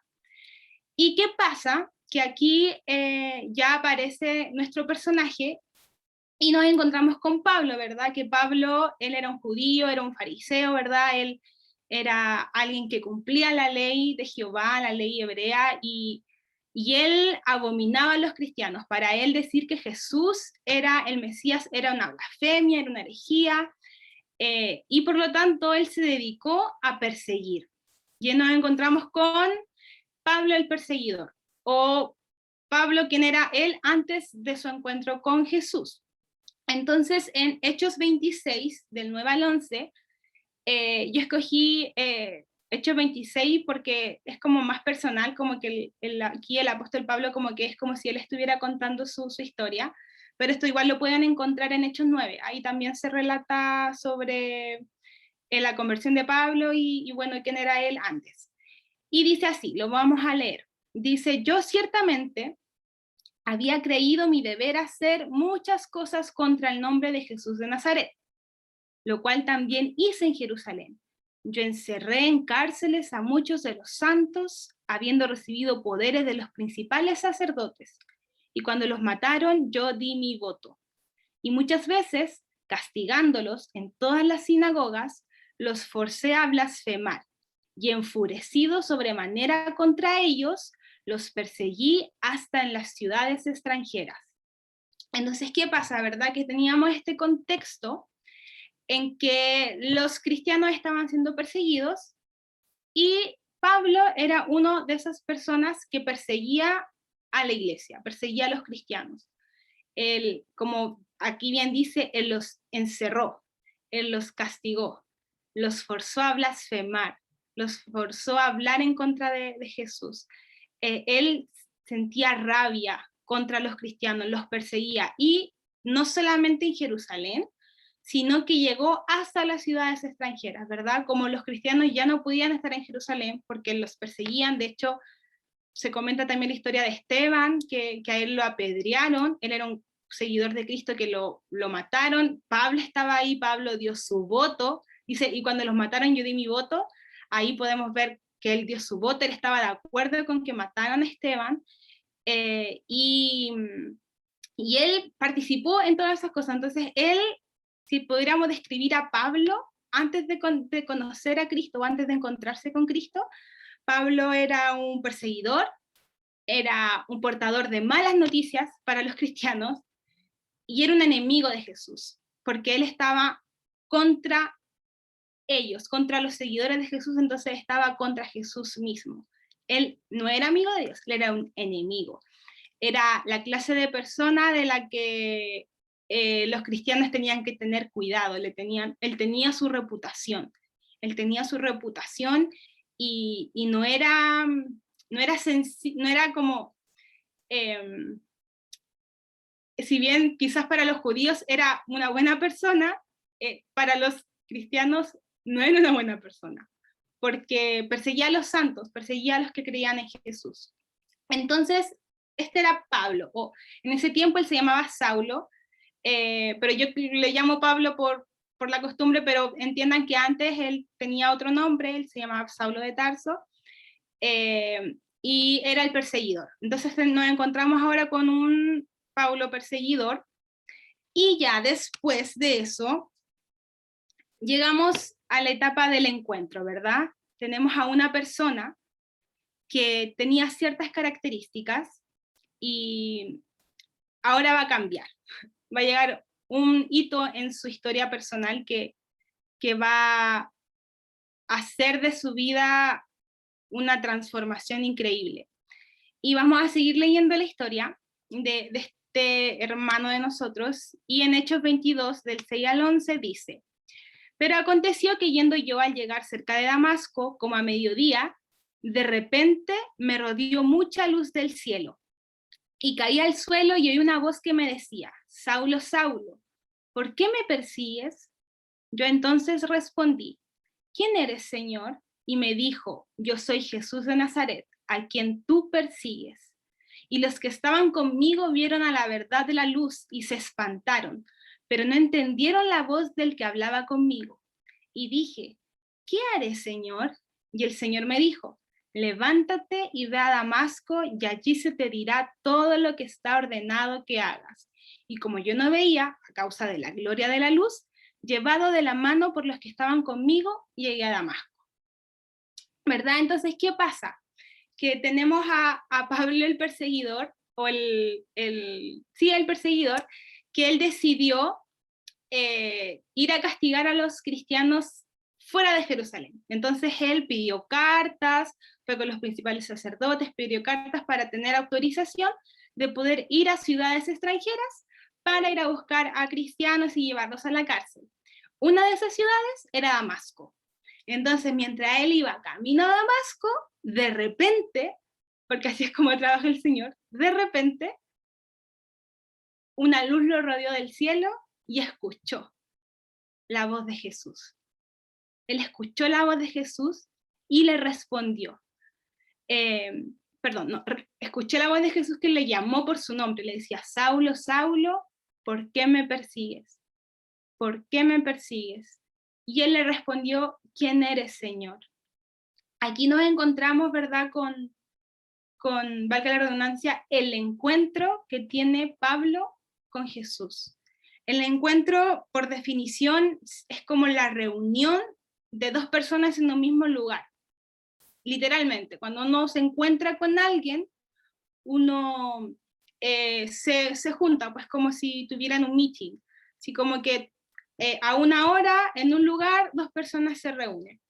¿Y qué pasa? Que aquí ya aparece nuestro personaje, y nos encontramos con Pablo, ¿verdad? Que Pablo, él era un judío, era un fariseo, ¿verdad? Él era alguien que cumplía la ley de Jehová, la ley hebrea, y él abominaba a los cristianos. Para él decir que Jesús era el Mesías era una blasfemia, era una herejía, y por lo tanto él se dedicó a perseguir. Y nos encontramos con Pablo el perseguidor, o Pablo, quien era él antes de su encuentro con Jesús. Entonces, en Hechos 26, del 9 al 11, yo escogí Hechos 26 porque es como más personal, como que aquí el apóstol Pablo como que es como si él estuviera contando su historia, pero esto igual lo pueden encontrar en Hechos 9, ahí también se relata sobre la conversión de Pablo y bueno, quién era él antes. Y dice así, lo vamos a leer, dice: yo ciertamente había creído mi deber hacer muchas cosas contra el nombre de Jesús de Nazaret, lo cual también hice en Jerusalén. Yo encerré en cárceles a muchos de los santos, habiendo recibido poderes de los principales sacerdotes, y cuando los mataron yo di mi voto. Y muchas veces, castigándolos en todas las sinagogas, los forcé a blasfemar, y enfurecido sobremanera contra ellos, los perseguí hasta en las ciudades extranjeras. Entonces, ¿qué pasa? ¿Verdad? Que teníamos este contexto en que los cristianos estaban siendo perseguidos, y Pablo era uno de esas personas que perseguía a la iglesia, perseguía a los cristianos. Él, como aquí bien dice, él los encerró, él los castigó, los forzó a blasfemar, los forzó a hablar en contra de Jesús. Él sentía rabia contra los cristianos, los perseguía, y no solamente en Jerusalén, sino que llegó hasta las ciudades extranjeras, ¿verdad? Como los cristianos ya no podían estar en Jerusalén porque los perseguían. De hecho, se comenta también la historia de Esteban, que a él lo apedrearon, él era un seguidor de Cristo, que lo mataron. Pablo estaba ahí, Pablo dio su voto, dice, y cuando los mataron yo di mi voto. Ahí podemos ver que él dio su voto, él estaba de acuerdo con que mataran a Esteban, y él participó en todas esas cosas. Entonces él, si pudiéramos describir a Pablo, antes de conocer a Cristo, o antes de encontrarse con Cristo, Pablo era un perseguidor, era un portador de malas noticias para los cristianos, y era un enemigo de Jesús, porque él estaba contra ellos, contra los seguidores de Jesús, entonces estaba contra Jesús mismo. Él no era amigo de Dios, él era un enemigo. Era la clase de persona de la que los cristianos tenían que tener cuidado. Él tenía su reputación. Él tenía su reputación y no era como, si bien quizás para los judíos era una buena persona, para los cristianos no era una buena persona, porque perseguía a los santos, perseguía a los que creían en Jesús. Entonces, este era Pablo, o en ese tiempo él se llamaba Saulo, pero yo le llamo Pablo por la costumbre, pero entiendan que antes él tenía otro nombre, él se llamaba Saulo de Tarso, y era el perseguidor. Entonces nos encontramos ahora con un Pablo perseguidor, y ya después de eso, llegamos a la etapa del encuentro, ¿verdad? Tenemos a una persona que tenía ciertas características, y ahora va a cambiar. Va a llegar un hito en su historia personal que va a hacer de su vida una transformación increíble. Y vamos a seguir leyendo la historia de este hermano de nosotros, y en Hechos 22, del 6 al 11, dice: pero aconteció que yendo yo al llegar cerca de Damasco, como a mediodía, de repente me rodeó mucha luz del cielo, y caí al suelo y oí una voz que me decía: Saulo, Saulo, ¿por qué me persigues? Yo entonces respondí: ¿quién eres, Señor? Y me dijo: yo soy Jesús de Nazaret, a quien tú persigues. Y los que estaban conmigo vieron a la verdad de la luz y se espantaron, pero no entendieron la voz del que hablaba conmigo. Y dije: ¿qué haré, Señor? Y el Señor me dijo: levántate y ve a Damasco, y allí se te dirá todo lo que está ordenado que hagas. Y como yo no veía, a causa de la gloria de la luz, llevado de la mano por los que estaban conmigo, llegué a Damasco. ¿Verdad? Entonces, ¿qué pasa? Que tenemos a Pablo el perseguidor, o el perseguidor, que él decidió ir a castigar a los cristianos fuera de Jerusalén. Entonces él pidió cartas, fue con los principales sacerdotes, pidió cartas para tener autorización de poder ir a ciudades extranjeras para ir a buscar a cristianos y llevarlos a la cárcel. Una de esas ciudades era Damasco. Entonces, mientras él iba camino a Damasco, de repente, porque así es como trabaja el Señor, de repente, una luz lo rodeó del cielo y escuchó la voz de Jesús. Él escuchó la voz de Jesús y le respondió. Escuché la voz de Jesús que le llamó por su nombre, le decía: Saulo, Saulo, ¿por qué me persigues? ¿Por qué me persigues? Y él le respondió: ¿quién eres, Señor? Aquí nos encontramos, ¿verdad?, con valga la redundancia, el encuentro que tiene Pablo con Jesús. El encuentro, por definición, es como la reunión de dos personas en un mismo lugar. Literalmente, cuando uno se encuentra con alguien, uno se junta, pues como si tuvieran un meeting. Así como que a una hora, en un lugar, dos personas se reúnen.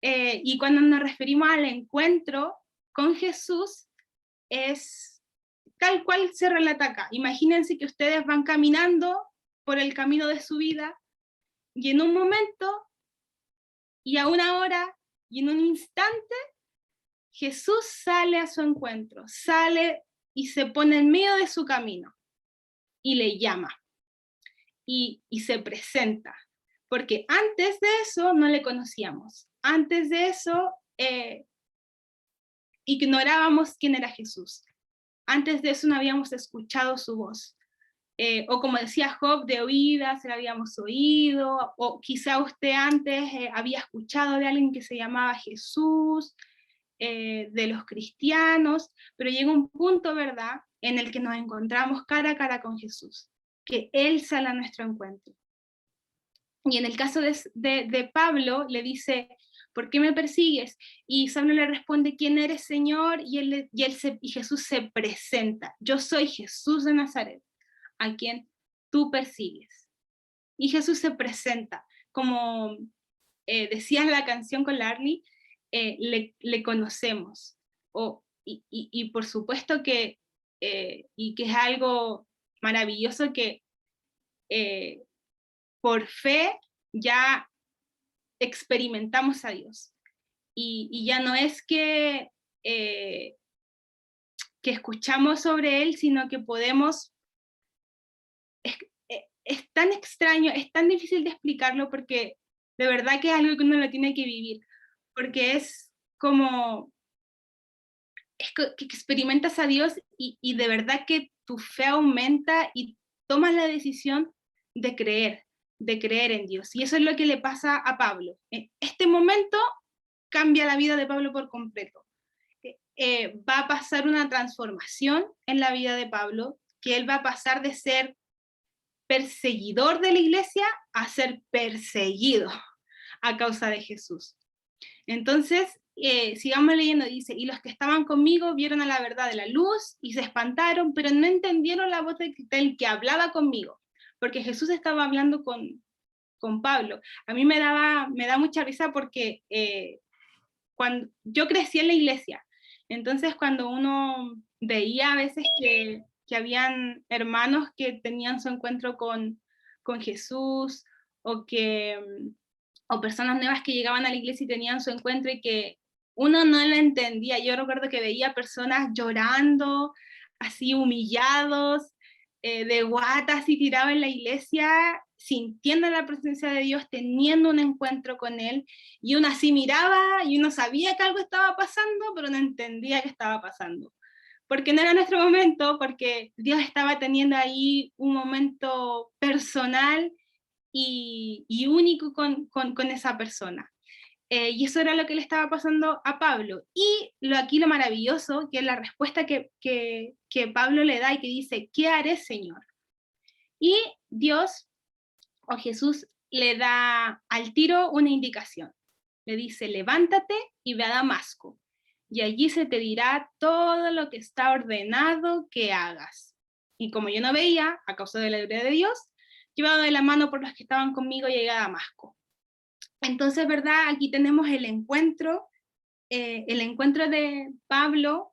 Y cuando nos referimos al encuentro con Jesús, es tal cual se relata acá. Imagínense que ustedes van caminando por el camino de su vida, y en un momento, y a una hora, y en un instante, Jesús sale a su encuentro, sale y se pone en medio de su camino, y le llama, y se presenta, porque antes de eso no le conocíamos, antes de eso ignorábamos quién era Jesús, antes de eso no habíamos escuchado su voz. O como decía Job, de oídas la habíamos oído, o quizá usted antes había escuchado de alguien que se llamaba Jesús, de los cristianos, pero llega un punto, ¿verdad?, en el que nos encontramos cara a cara con Jesús, que Él sale a nuestro encuentro. Y en el caso de Pablo, le dice, ¿por qué me persigues? Y Saulo le responde, ¿quién eres, Señor? Y Jesús se presenta, yo soy Jesús de Nazaret, a quien tú persigues. Y Jesús se presenta, como decía la canción con Larly, le conocemos. Y por supuesto que es algo maravilloso que por fe ya experimentamos a Dios. Y ya no es que escuchamos sobre Él, sino que podemos... Es tan extraño, es tan difícil de explicarlo, porque de verdad que es algo que uno lo tiene que vivir, porque es como... que experimentas a Dios y de verdad que tu fe aumenta y tomas la decisión de creer en Dios. Y eso es lo que le pasa a Pablo. Este momento cambia la vida de Pablo por completo. Va a pasar una transformación en la vida de Pablo, que él va a pasar de ser perseguidor de la iglesia a ser perseguido a causa de Jesús. Entonces, sigamos leyendo, dice, y los que estaban conmigo vieron a la verdad de la luz y se espantaron, pero no entendieron la voz del que hablaba conmigo, porque Jesús estaba hablando con Pablo. A mí me da mucha risa porque cuando yo crecí en la iglesia, entonces cuando uno veía a veces que habían hermanos que tenían su encuentro con Jesús, o personas nuevas que llegaban a la iglesia y tenían su encuentro y que uno no lo entendía. Yo recuerdo que veía personas llorando, así humillados, de guatas y tirados en la iglesia, sintiendo la presencia de Dios, teniendo un encuentro con Él, y uno así miraba y uno sabía que algo estaba pasando, pero no entendía qué estaba pasando. Porque no era nuestro momento, porque Dios estaba teniendo ahí un momento personal y único con esa persona. Y eso era lo que le estaba pasando a Pablo. Y aquí lo maravilloso, que es la respuesta que Pablo le da y que dice, ¿qué haré, Señor? Y Dios, o Jesús, le da al tiro una indicación. Le dice, levántate y ve a Damasco, y allí se te dirá todo lo que está ordenado que hagas. Y como yo no veía, a causa de la gloria de Dios, llevado de la mano por los que estaban conmigo, llegué a Damasco. Entonces, ¿verdad? Aquí tenemos el encuentro de Pablo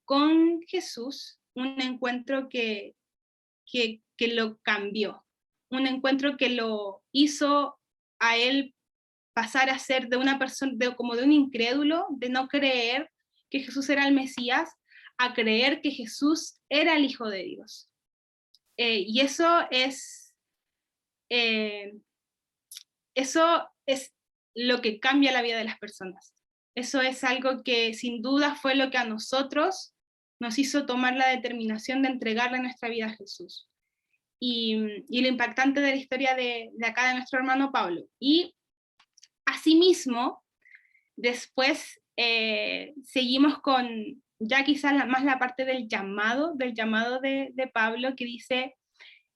con Jesús, un encuentro que lo cambió, un encuentro que lo hizo a él pasar a ser de una persona, como de un incrédulo, de no creer que Jesús era el Mesías, a creer que Jesús era el Hijo de Dios. Y eso es lo que cambia la vida de las personas. Eso es algo que sin duda fue lo que a nosotros nos hizo tomar la determinación de entregarle nuestra vida a Jesús. Y lo impactante de la historia de acá de nuestro hermano Pablo. Y asimismo, después seguimos con ya quizás más la parte del llamado de Pablo, que dice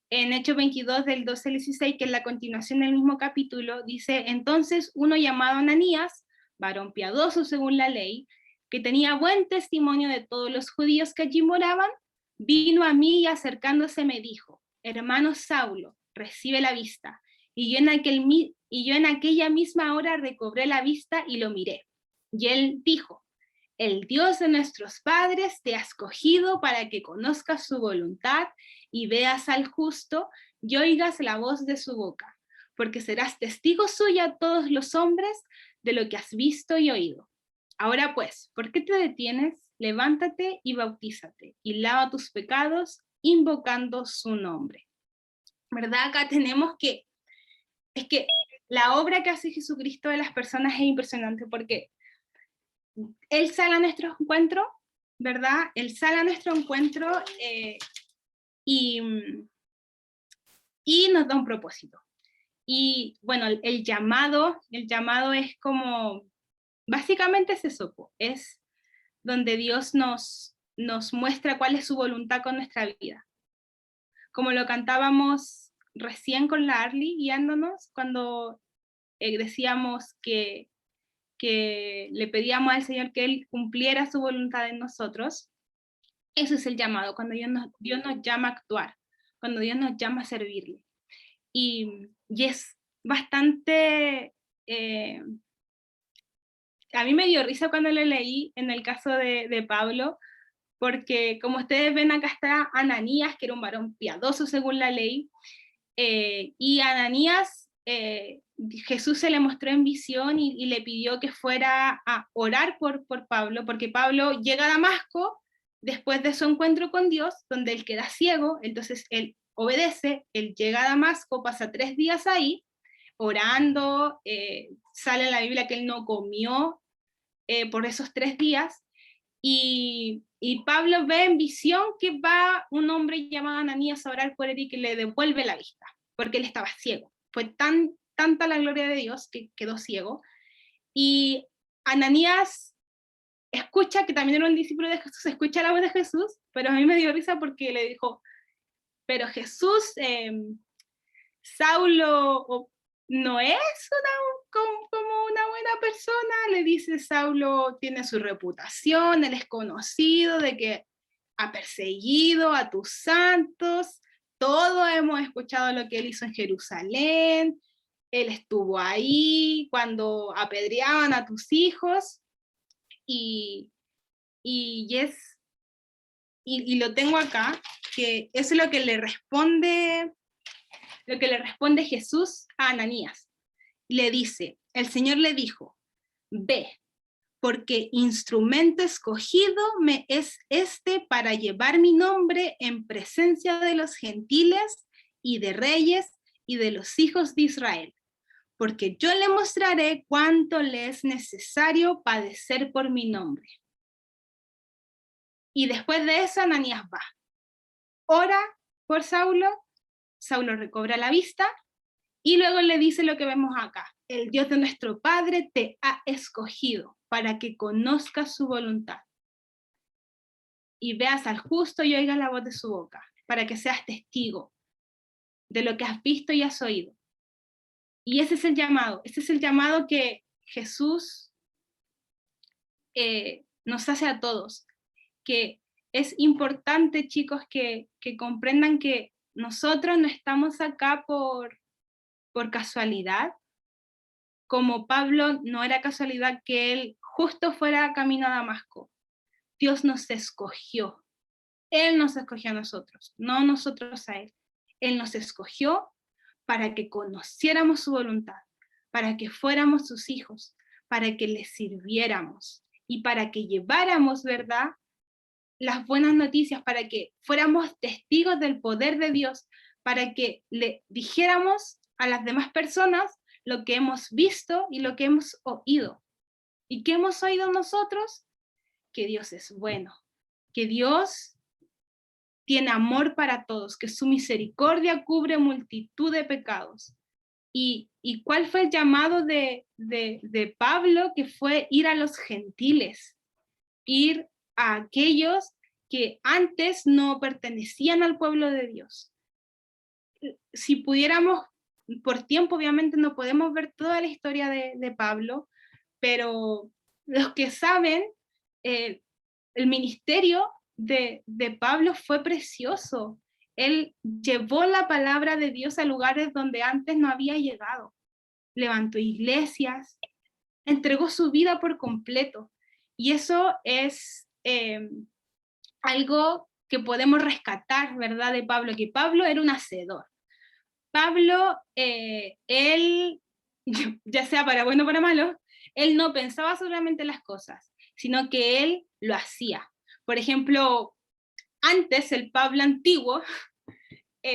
en Hechos 22 del 12 al 16, que es la continuación del mismo capítulo, dice, entonces uno llamado Ananías, varón piadoso según la ley, que tenía buen testimonio de todos los judíos que allí moraban, vino a mí y acercándose me dijo, hermano Saulo, recibe la vista. Y yo en aquella misma hora recobré la vista y lo miré. Y él dijo, el Dios de nuestros padres te ha escogido para que conozcas su voluntad y veas al justo y oigas la voz de su boca, porque serás testigo suyo a todos los hombres de lo que has visto y oído. Ahora pues, ¿por qué te detienes? Levántate y bautízate y lava tus pecados invocando su nombre. ¿Verdad? Acá tenemos que la obra que hace Jesucristo de las personas es impresionante, porque Él sale a nuestro encuentro, ¿verdad? Él sale a nuestro encuentro y nos da un propósito. Y bueno, el llamado es como, básicamente es eso, es donde Dios nos muestra cuál es su voluntad con nuestra vida. Como lo cantábamos recién con la Arly, guiándonos, cuando decíamos que le pedíamos al Señor que Él cumpliera su voluntad en nosotros. Eso es el llamado, cuando Dios nos llama a actuar, cuando Dios nos llama a servirle. Y es bastante... a mí me dio risa cuando lo leí en el caso de Pablo, porque como ustedes ven acá está Ananías, que era un varón piadoso según la ley, y Ananías, Jesús se le mostró en visión y le pidió que fuera a orar por Pablo, porque Pablo llega a Damasco después de su encuentro con Dios, donde él queda ciego, entonces él obedece, él llega a Damasco, pasa 3 días ahí, orando, sale en la Biblia que él no comió por esos 3 días, y Pablo ve en visión que va un hombre llamado Ananías a orar por él y que le devuelve la vista, porque él estaba ciego. Fue tanta la gloria de Dios que quedó ciego. Y Ananías escucha, que también era un discípulo de Jesús, escucha la voz de Jesús, pero a mí me dio risa porque le dijo, pero Jesús, Saulo no es como una buena persona, le dice Saulo, tiene su reputación, él es conocido de que ha perseguido a tus santos, todos hemos escuchado lo que él hizo en Jerusalén, él estuvo ahí cuando apedreaban a tus hijos, y lo tengo acá, que eso es lo que le responde Jesús a Ananías. Le dice, el Señor le dijo, ve, porque instrumento escogido me es este para llevar mi nombre en presencia de los gentiles y de reyes y de los hijos de Israel, porque yo le mostraré cuánto le es necesario padecer por mi nombre. Y después de eso Ananías va, ora por Saulo, Saulo recobra la vista, y luego le dice lo que vemos acá, el Dios de nuestro Padre te ha escogido para que conozcas su voluntad y veas al justo y oigas la voz de su boca, para que seas testigo de lo que has visto y has oído. Y ese es el llamado que Jesús nos hace a todos, que es importante, chicos, que comprendan que nosotros no estamos acá por casualidad, como Pablo no era casualidad que él justo fuera camino a Damasco. Dios nos escogió, Él nos escogió a nosotros, no nosotros a Él. Él nos escogió para que conociéramos su voluntad, para que fuéramos sus hijos, para que le sirviéramos y para que lleváramos, ¿verdad?, las buenas noticias, para que fuéramos testigos del poder de Dios, para que le dijéramos a las demás personas lo que hemos visto y lo que hemos oído. ¿Y qué hemos oído nosotros? Que Dios es bueno, que Dios tiene amor para todos, que su misericordia cubre multitud de pecados. ¿Y cuál fue el llamado de Pablo? Que fue ir a los gentiles, ir a aquellos que antes no pertenecían al pueblo de Dios. Si pudiéramos, por tiempo obviamente no podemos ver toda la historia de Pablo, pero los que saben, el ministerio de Pablo fue precioso. Él llevó la palabra de Dios a lugares donde antes no había llegado. Levantó iglesias, entregó su vida por completo. Y eso es algo que podemos rescatar, ¿verdad?, de Pablo, que Pablo era un hacedor. Pablo, él, ya sea para bueno o para malo, él no pensaba solamente las cosas, sino que él lo hacía. Por ejemplo, antes el Pablo antiguo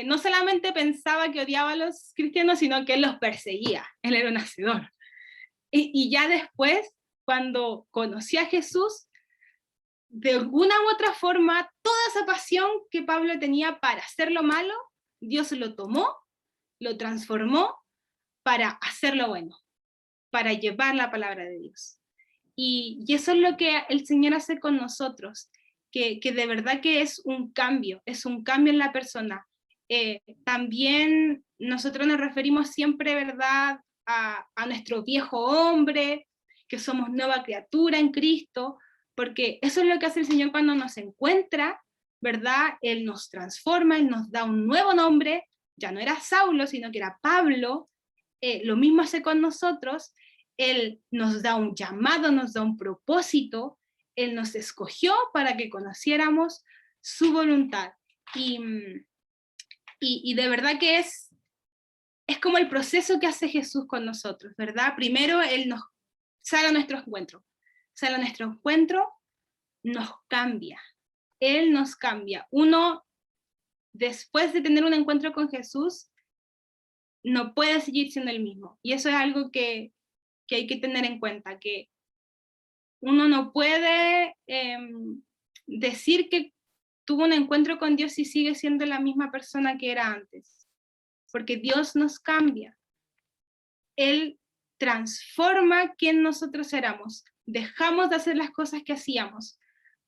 no solamente pensaba que odiaba a los cristianos, sino que él los perseguía. Él era un hacedor. Y ya después, cuando conocí a Jesús, de alguna u otra forma, toda esa pasión que Pablo tenía para hacer lo malo, Dios lo tomó, lo transformó para hacer lo bueno, para llevar la palabra de Dios. Y eso es lo que el Señor hace con nosotros, que de verdad que es un cambio en la persona. También nosotros nos referimos siempre, ¿verdad?, a nuestro viejo hombre, que somos nueva criatura en Cristo, porque eso es lo que hace el Señor cuando nos encuentra, ¿verdad? Él nos transforma, Él nos da un nuevo nombre, ya no era Saulo, sino que era Pablo. Lo mismo hace con nosotros. Él nos da un llamado, nos da un propósito, Él nos escogió para que conociéramos su voluntad. Y de verdad que es como el proceso que hace Jesús con nosotros, ¿verdad? Primero Él nos sale a nuestro encuentro, nos cambia, Él nos cambia. Uno, después de tener un encuentro con Jesús, no puede seguir siendo el mismo. Y eso es algo que hay que tener en cuenta, que uno no puede decir que tuvo un encuentro con Dios y sigue siendo la misma persona que era antes, porque Dios nos cambia. Él transforma quien nosotros éramos. Dejamos de hacer las cosas que hacíamos.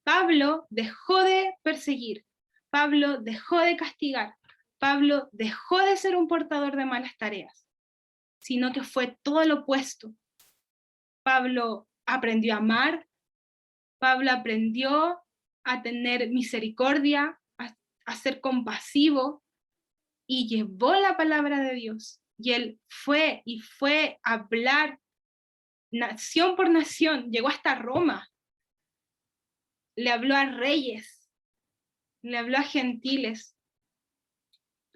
Pablo dejó de perseguir, Pablo dejó de castigar, Pablo dejó de ser un portador de malas tareas, sino que fue todo lo opuesto. Pablo aprendió a amar, Pablo aprendió a tener misericordia, a ser compasivo, y llevó la palabra de Dios. Y él fue a hablar nación por nación, llegó hasta Roma, le habló a reyes, le habló a gentiles,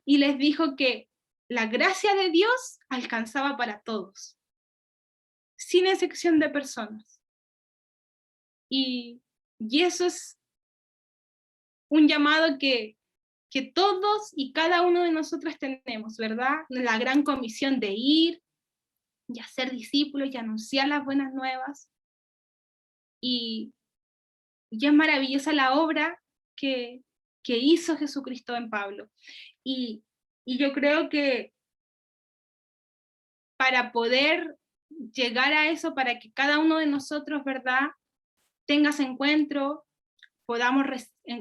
y les dijo que la gracia de Dios alcanzaba para todos, sin excepción de personas. Y eso es un llamado que todos y cada uno de nosotros tenemos, ¿verdad? La gran comisión de ir y hacer discípulos y anunciar las buenas nuevas. Y es maravillosa la obra que hizo Jesucristo en Pablo. Y yo creo que para poder llegar a eso, para que cada uno de nosotros, ¿verdad?, tenga ese encuentro, podamos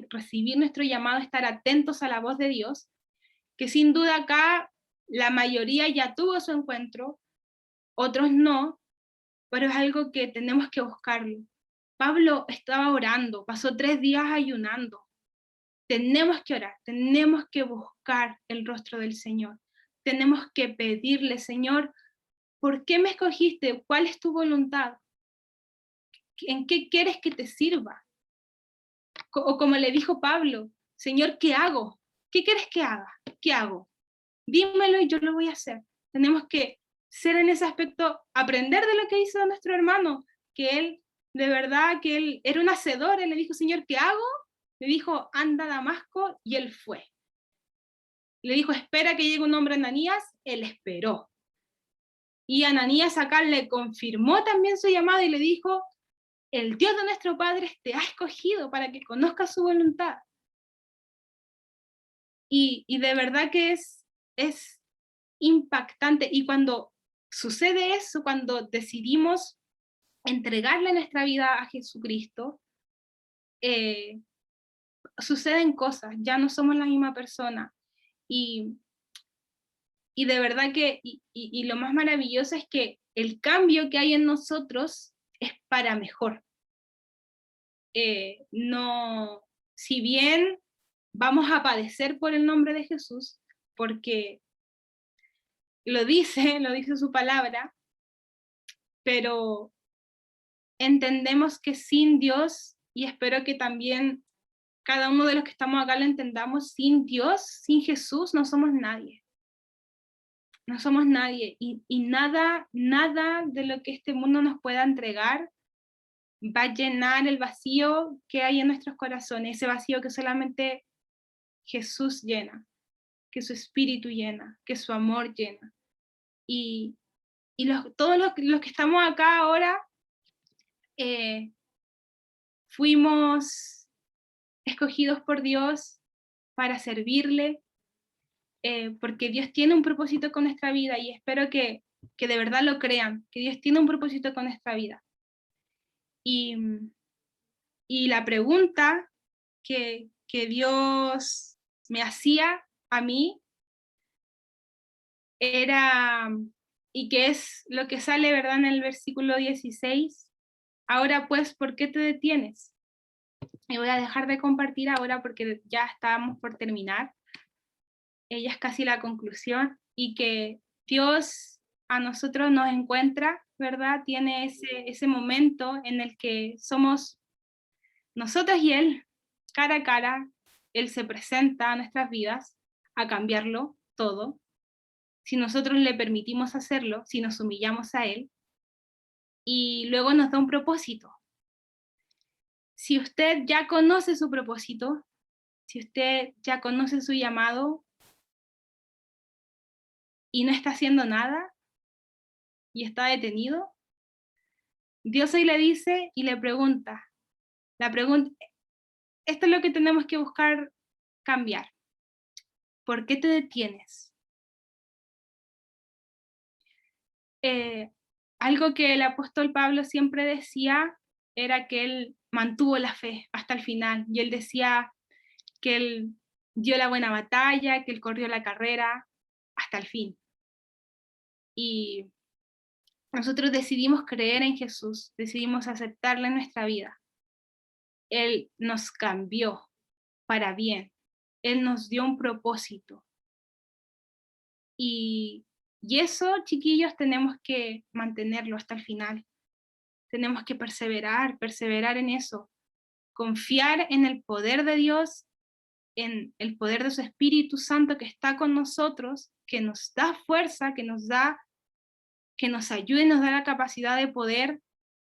recibir nuestro llamado, estar atentos a la voz de Dios, que sin duda acá la mayoría ya tuvo su encuentro, otros no, pero es algo que tenemos que buscarlo. Pablo estaba orando, pasó 3 días ayunando. Tenemos que orar, tenemos que buscar el rostro del Señor, tenemos que pedirle, Señor, ¿por qué me escogiste? ¿Cuál es tu voluntad? ¿En qué quieres que te sirva? O como le dijo Pablo, Señor, ¿qué hago? ¿Qué quieres que haga? ¿Qué hago? Dímelo y yo lo voy a hacer. Tenemos que ser en ese aspecto, aprender de lo que hizo nuestro hermano, que él, de verdad, que él era un hacedor. Él le dijo, Señor, ¿qué hago? Le dijo, anda a Damasco, y él fue. Le dijo, espera que llegue un hombre, Ananías. Él esperó. Y Ananías acá le confirmó también su llamado y le dijo, el Dios de nuestro Padre te ha escogido para que conozcas su voluntad. Y de verdad que es impactante. Y cuando sucede eso, cuando decidimos entregarle nuestra vida a Jesucristo, suceden cosas, ya no somos la misma persona. Y de verdad que, y lo más maravilloso es que el cambio que hay en nosotros es para mejor. No, si bien vamos a padecer por el nombre de Jesús, porque lo dice su palabra, pero entendemos que sin Dios, y espero que también cada uno de los que estamos acá lo entendamos, sin Dios, sin Jesús, no somos nadie. No somos nadie, y nada de lo que este mundo nos pueda entregar va a llenar el vacío que hay en nuestros corazones, ese vacío que solamente Jesús llena, que su espíritu llena, que su amor llena. Y todos los que estamos acá ahora, fuimos escogidos por Dios para servirle, porque Dios tiene un propósito con nuestra vida, y espero que de verdad lo crean, que Dios tiene un propósito con nuestra vida. Y la pregunta que Dios me hacía a mí era, y que es lo que sale, ¿verdad?, en el versículo 16, ahora pues, ¿por qué te detienes? Y voy a dejar de compartir ahora porque ya estábamos por terminar. Ella es casi la conclusión, y que Dios a nosotros nos encuentra, ¿verdad? Tiene ese momento en el que somos nosotros y Él, cara a cara. Él se presenta a nuestras vidas a cambiarlo todo. Si nosotros le permitimos hacerlo, si nos humillamos a Él, y luego nos da un propósito. Si usted ya conoce su propósito, si usted ya conoce su llamado y no está haciendo nada y está detenido, Dios hoy le dice y le pregunta, esto es lo que tenemos que buscar cambiar. ¿Por qué te detienes? Algo que el apóstol Pablo siempre decía era que él mantuvo la fe hasta el final, y él decía que él dio la buena batalla, que él corrió la carrera hasta el fin. Y nosotros decidimos creer en Jesús, decidimos aceptarle en nuestra vida. Él nos cambió para bien, Él nos dio un propósito. Y eso, chiquillos, tenemos que mantenerlo hasta el final. Tenemos que perseverar en eso. Confiar en el poder de Dios, en el poder de su Espíritu Santo que está con nosotros, que nos da fuerza, que nos ayude y nos da la capacidad de poder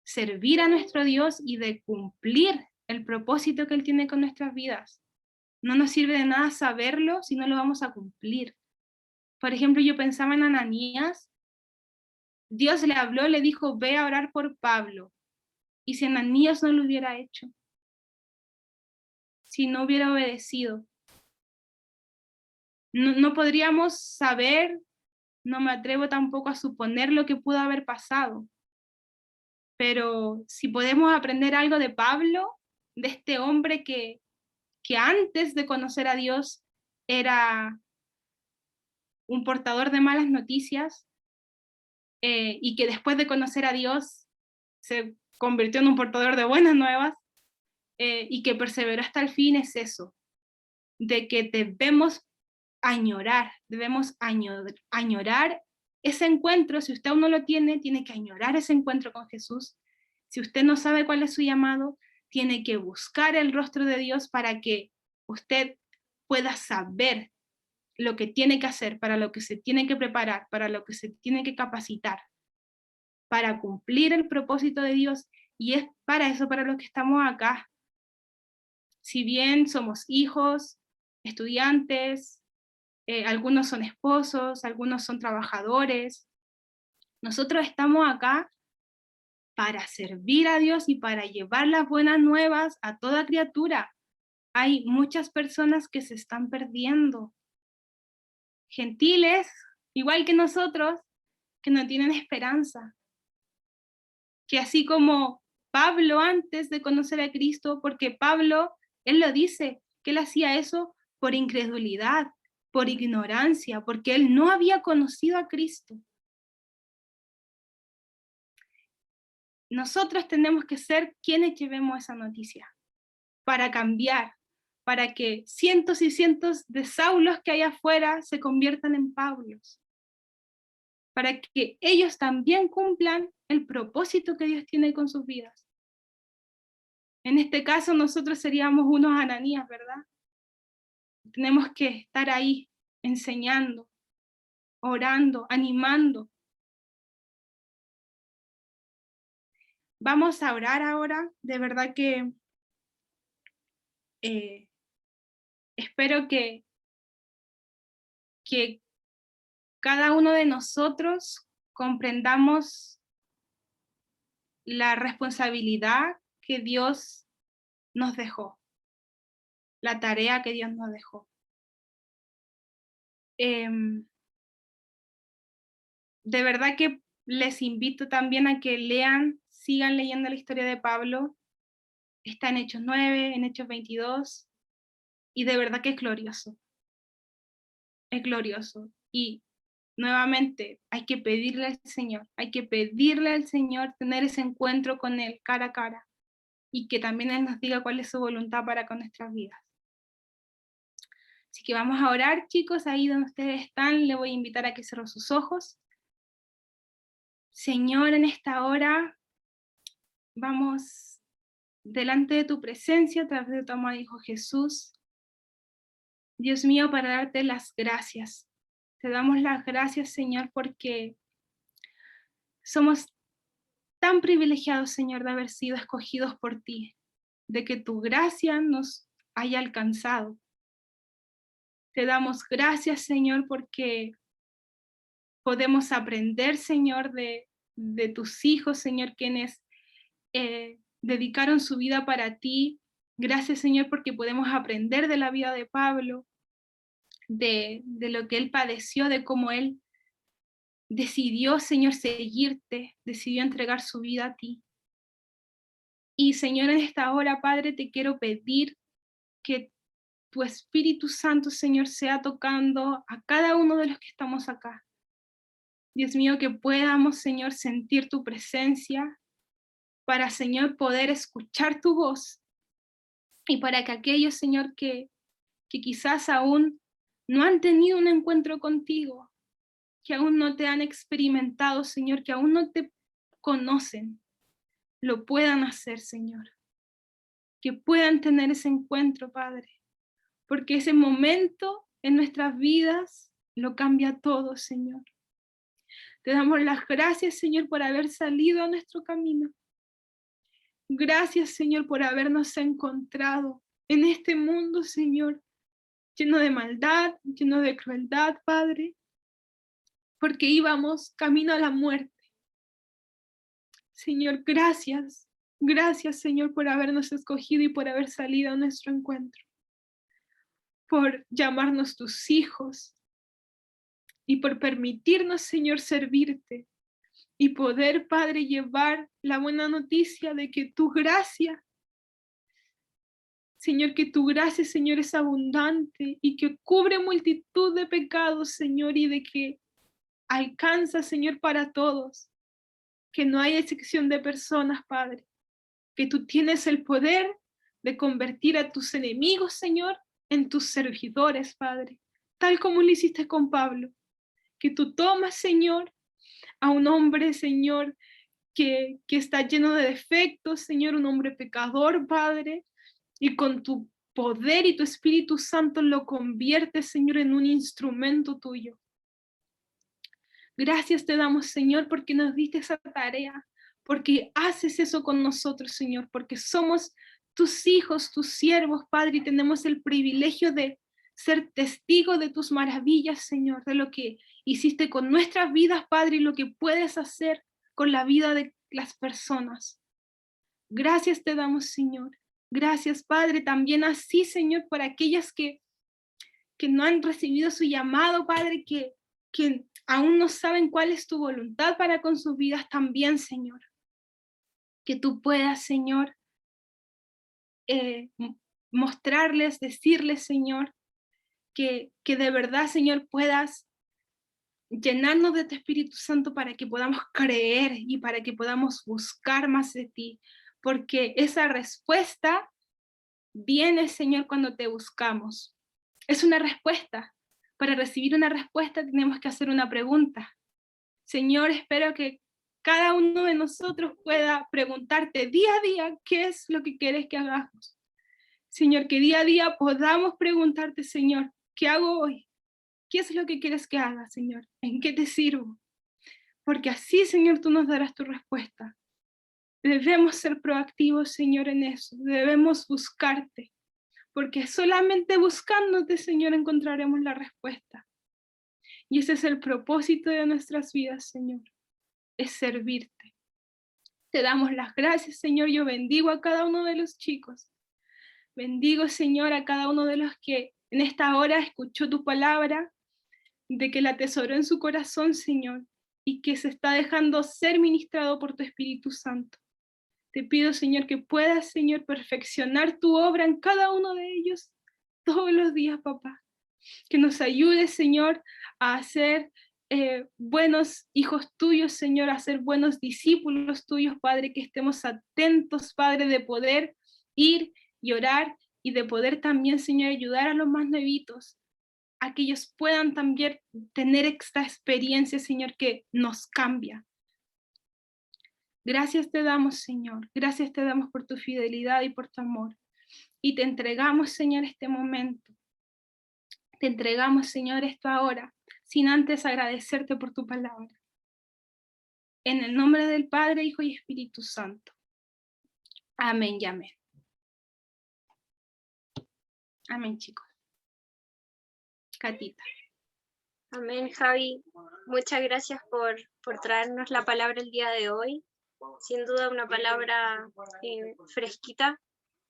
servir a nuestro Dios y de cumplir el propósito que Él tiene con nuestras vidas. No nos sirve de nada saberlo si no lo vamos a cumplir. Por ejemplo, yo pensaba en Ananías. Dios le habló, le dijo, ve a orar por Pablo. Y si Ananías no lo hubiera hecho, si no hubiera obedecido, no podríamos saber, no me atrevo tampoco a suponer lo que pudo haber pasado. Pero si podemos aprender algo de Pablo, de este hombre que antes de conocer a Dios era un portador de malas noticias, y que después de conocer a Dios se convirtió en un portador de buenas nuevas, y que perseveró hasta el fin, es eso, de que debemos añorar ese encuentro. Si usted aún no lo tiene que añorar ese encuentro con Jesús. Si usted no sabe cuál es su llamado, tiene que buscar el rostro de Dios para que usted pueda saber lo que tiene que hacer, para lo que se tiene que preparar, para lo que se tiene que capacitar, para cumplir el propósito de Dios. Y es para eso, para lo que estamos acá. Si bien somos hijos, estudiantes, algunos son esposos, algunos son trabajadores, nosotros estamos acá para servir a Dios y para llevar las buenas nuevas a toda criatura. Hay muchas personas que se están perdiendo, gentiles, igual que nosotros, que no tienen esperanza, que así como Pablo antes de conocer a Cristo, porque Pablo, él lo dice, que él hacía eso por incredulidad, por ignorancia, porque él no había conocido a Cristo. Nosotros tenemos que ser quienes llevemos esa noticia para cambiar, para que cientos y cientos de Saulos que hay afuera se conviertan en Pablos, para que ellos también cumplan el propósito que Dios tiene con sus vidas. En este caso nosotros seríamos unos Ananías, ¿verdad? Tenemos que estar ahí enseñando, orando, animando. Vamos a orar ahora. De verdad que espero que cada uno de nosotros comprendamos la responsabilidad que Dios nos dejó, la tarea que Dios nos dejó. De verdad que les invito también a que lean sigan leyendo la historia de Pablo. Está en Hechos 9, en Hechos 22, y de verdad que es glorioso. Es glorioso. Y nuevamente hay que pedirle al Señor tener ese encuentro con Él cara a cara, y que también Él nos diga cuál es su voluntad para con nuestras vidas. Así que vamos a orar, chicos, ahí donde ustedes están, le voy a invitar a que cierren sus ojos. Señor, en esta hora vamos delante de tu presencia a través de tu amado Hijo Jesús. Dios mío, para darte las gracias. Te damos las gracias, Señor, porque somos tan privilegiados, Señor, de haber sido escogidos por ti, de que tu gracia nos haya alcanzado. Te damos gracias, Señor, porque podemos aprender, Señor, de tus hijos, Señor, quienes dedicaron su vida para ti. Gracias, Señor, porque podemos aprender de la vida de Pablo, de lo que él padeció, de cómo él decidió, Señor, seguirte, decidió entregar su vida a ti. Y, Señor, en esta hora, Padre, te quiero pedir que tu Espíritu Santo, Señor, sea tocando a cada uno de los que estamos acá. Dios mío, que podamos, Señor, sentir tu presencia, para, Señor, poder escuchar tu voz, y para que aquellos, Señor, que quizás aún no han tenido un encuentro contigo, que aún no te han experimentado, Señor, que aún no te conocen, lo puedan hacer, Señor. Que puedan tener ese encuentro, Padre, porque ese momento en nuestras vidas lo cambia todo, Señor. Te damos las gracias, Señor, por haber salido a nuestro camino. Gracias, Señor, por habernos encontrado en este mundo, Señor, lleno de maldad, lleno de crueldad, Padre, porque íbamos camino a la muerte. Señor, gracias. Gracias, Señor, por habernos escogido y por haber salido a nuestro encuentro, por llamarnos tus hijos y por permitirnos, Señor, servirte y poder, Padre, llevar la buena noticia de que tu gracia, Señor, que tu gracia, Señor, es abundante y que cubre multitud de pecados, Señor, y de que alcanza, Señor, para todos, que no hay excepción de personas, Padre, que tú tienes el poder de convertir a tus enemigos, Señor, en tus servidores, Padre, tal como lo hiciste con Pablo, que tú tomas, Señor, a un hombre, Señor, que está lleno de defectos, Señor, un hombre pecador, Padre, y con tu poder y tu Espíritu Santo lo conviertes, Señor, en un instrumento tuyo. Gracias te damos, Señor, porque nos diste esa tarea, porque haces eso con nosotros, Señor, porque somos tus hijos, tus siervos, Padre, y tenemos el privilegio de ser testigos de tus maravillas, Señor, de lo que hiciste con nuestras vidas, Padre, y lo que puedes hacer con la vida de las personas. Gracias te damos, Señor. Gracias, Padre, también así, Señor, por aquellas que no han recibido su llamado, Padre, que aún no saben cuál es tu voluntad para con sus vidas también, Señor. Que tú puedas, Señor, mostrarles, decirles, Señor, que de verdad, Señor, puedas llenarnos de tu Espíritu Santo para que podamos creer y para que podamos buscar más de ti, porque esa respuesta viene, Señor, cuando te buscamos. Es una respuesta. Para recibir una respuesta tenemos que hacer una pregunta. Señor, espero que cada uno de nosotros pueda preguntarte día a día qué es lo que quieres que hagamos. Señor, que día a día podamos preguntarte, Señor, ¿qué hago hoy? ¿Qué es lo que quieres que haga, Señor? ¿En qué te sirvo? Porque así, Señor, tú nos darás tu respuesta. Debemos ser proactivos, Señor, en eso. Debemos buscarte. Porque solamente buscándote, Señor, encontraremos la respuesta. Y ese es el propósito de nuestras vidas, Señor. Es servirte. Te damos las gracias, Señor. Yo bendigo a cada uno de los chicos. Bendigo, Señor, a cada uno de los que en esta hora escuchó tu palabra, de que la atesoró en su corazón, Señor, y que se está dejando ser ministrado por tu Espíritu Santo. Te pido, Señor, que puedas, Señor, perfeccionar tu obra en cada uno de ellos todos los días, papá. Que nos ayudes, Señor, a ser buenos hijos tuyos, Señor, a ser buenos discípulos tuyos, Padre, que estemos atentos, Padre, de poder ir y orar y de poder también, Señor, ayudar a los más nuevitos, a que ellos puedan también tener esta experiencia, Señor, que nos cambia. Gracias te damos, Señor. Gracias te damos por tu fidelidad y por tu amor. Y te entregamos, Señor, este momento. Te entregamos, Señor, esto ahora, sin antes agradecerte por tu palabra. En el nombre del Padre, Hijo y Espíritu Santo. Amén y amén. Amén, chicos. Catita. Amén, Javi. Muchas gracias por traernos la palabra el día de hoy. Sin duda una palabra fresquita,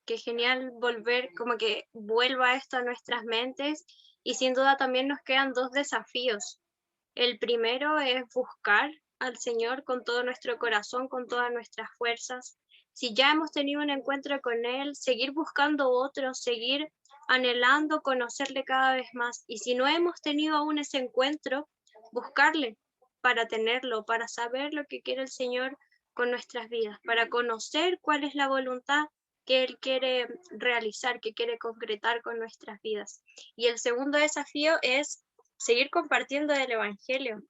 que genial volver, como que vuelva esto a nuestras mentes, y sin duda también nos quedan dos desafíos. El primero es buscar al Señor con todo nuestro corazón, con todas nuestras fuerzas. Si ya hemos tenido un encuentro con Él, seguir buscando otro, seguir anhelando conocerle cada vez más. Y si no hemos tenido aún ese encuentro, buscarle para tenerlo, para saber lo que quiere el Señor con nuestras vidas, para conocer cuál es la voluntad que Él quiere realizar, que quiere concretar con nuestras vidas. Y el segundo desafío es seguir compartiendo el Evangelio.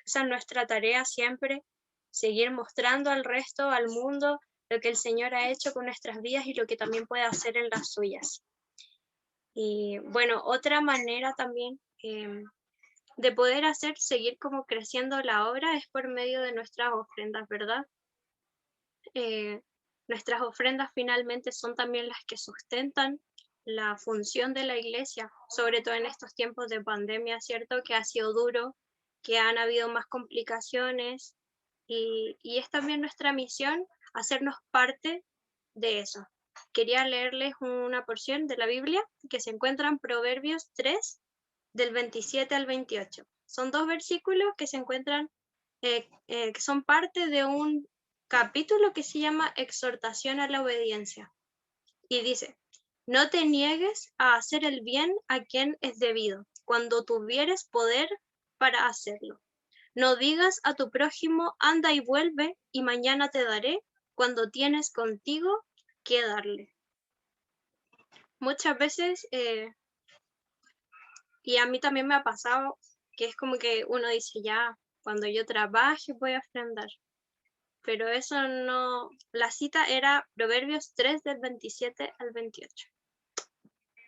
Esa es nuestra tarea siempre, seguir mostrando al resto, al mundo, lo que el Señor ha hecho con nuestras vidas y lo que también puede hacer en las suyas. Y bueno, otra manera también de poder seguir como creciendo la obra es por medio de nuestras ofrendas, ¿verdad? Nuestras ofrendas finalmente son también las que sustentan la función de la iglesia, sobre todo en estos tiempos de pandemia, ¿cierto? Que ha sido duro, que han habido más complicaciones, y es también nuestra misión hacernos parte de eso. Quería leerles una porción de la Biblia que se encuentra en Proverbios 3, del 27 al 28. Son dos versículos que se encuentran, que son parte de un capítulo que se llama Exhortación a la obediencia. Y dice: no te niegues a hacer el bien a quien es debido, cuando tuvieres poder para hacerlo. No digas a tu prójimo, anda y vuelve, y mañana te daré, cuando tienes contigo que darle. Muchas veces, y a mí también me ha pasado, que es como que uno dice, ya, cuando yo trabaje voy a ofrendar. Pero eso no, la cita era Proverbios 3 del 27 al 28.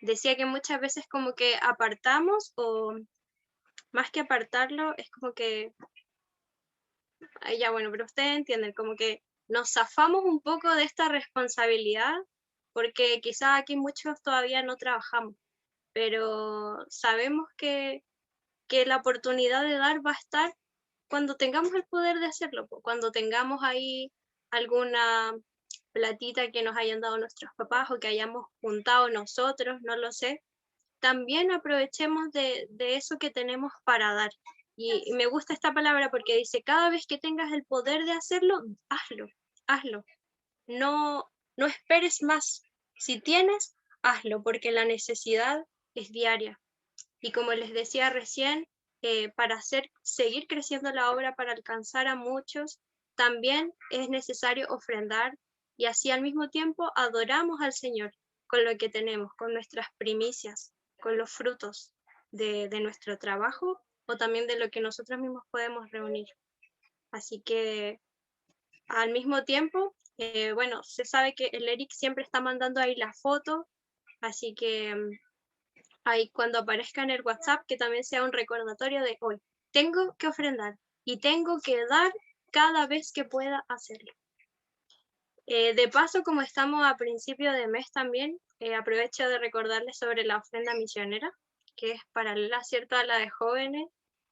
Decía que muchas veces como que apartamos, o más que apartarlo, es como que, ya bueno, pero ustedes entienden, como que nos zafamos un poco de esta responsabilidad, porque quizás aquí muchos todavía no trabajamos, pero sabemos que la oportunidad de dar va a estar cuando tengamos el poder de hacerlo, cuando tengamos ahí alguna platita que nos hayan dado nuestros papás o que hayamos juntado nosotros, no lo sé. También aprovechemos de eso que tenemos para dar. Y me gusta esta palabra porque dice, cada vez que tengas el poder de hacerlo, hazlo. No esperes más. Si tienes, hazlo, porque la necesidad es diaria. Y como les decía recién, para seguir creciendo la obra, para alcanzar a muchos, también es necesario ofrendar, y así al mismo tiempo adoramos al Señor con lo que tenemos, con nuestras primicias, con los frutos de nuestro trabajo, o también de lo que nosotros mismos podemos reunir. Así que al mismo tiempo, bueno, se sabe que el Eric siempre está mandando ahí la foto, así que ahí cuando aparezca en el WhatsApp, que también sea un recordatorio de hoy, tengo que ofrendar y tengo que dar cada vez que pueda hacerlo. De paso, como estamos a principio de mes también, aprovecho de recordarles sobre la ofrenda misionera, que es paralela, ¿cierto?, a la de jóvenes.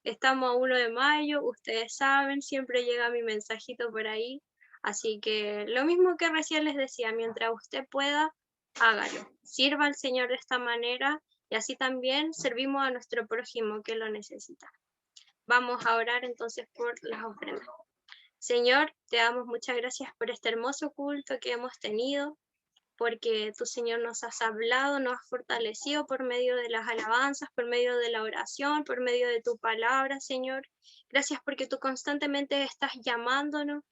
Estamos a 1 de mayo, ustedes saben, siempre llega mi mensajito por ahí, así que lo mismo que recién les decía, mientras usted pueda, hágalo, sirva al Señor de esta manera, y así también servimos a nuestro prójimo que lo necesita. Vamos a orar entonces por las ofrendas. Señor, te damos muchas gracias por este hermoso culto que hemos tenido, porque tú, Señor, nos has hablado, nos has fortalecido por medio de las alabanzas, por medio de la oración, por medio de tu palabra, Señor. Gracias porque tú constantemente estás llamándonos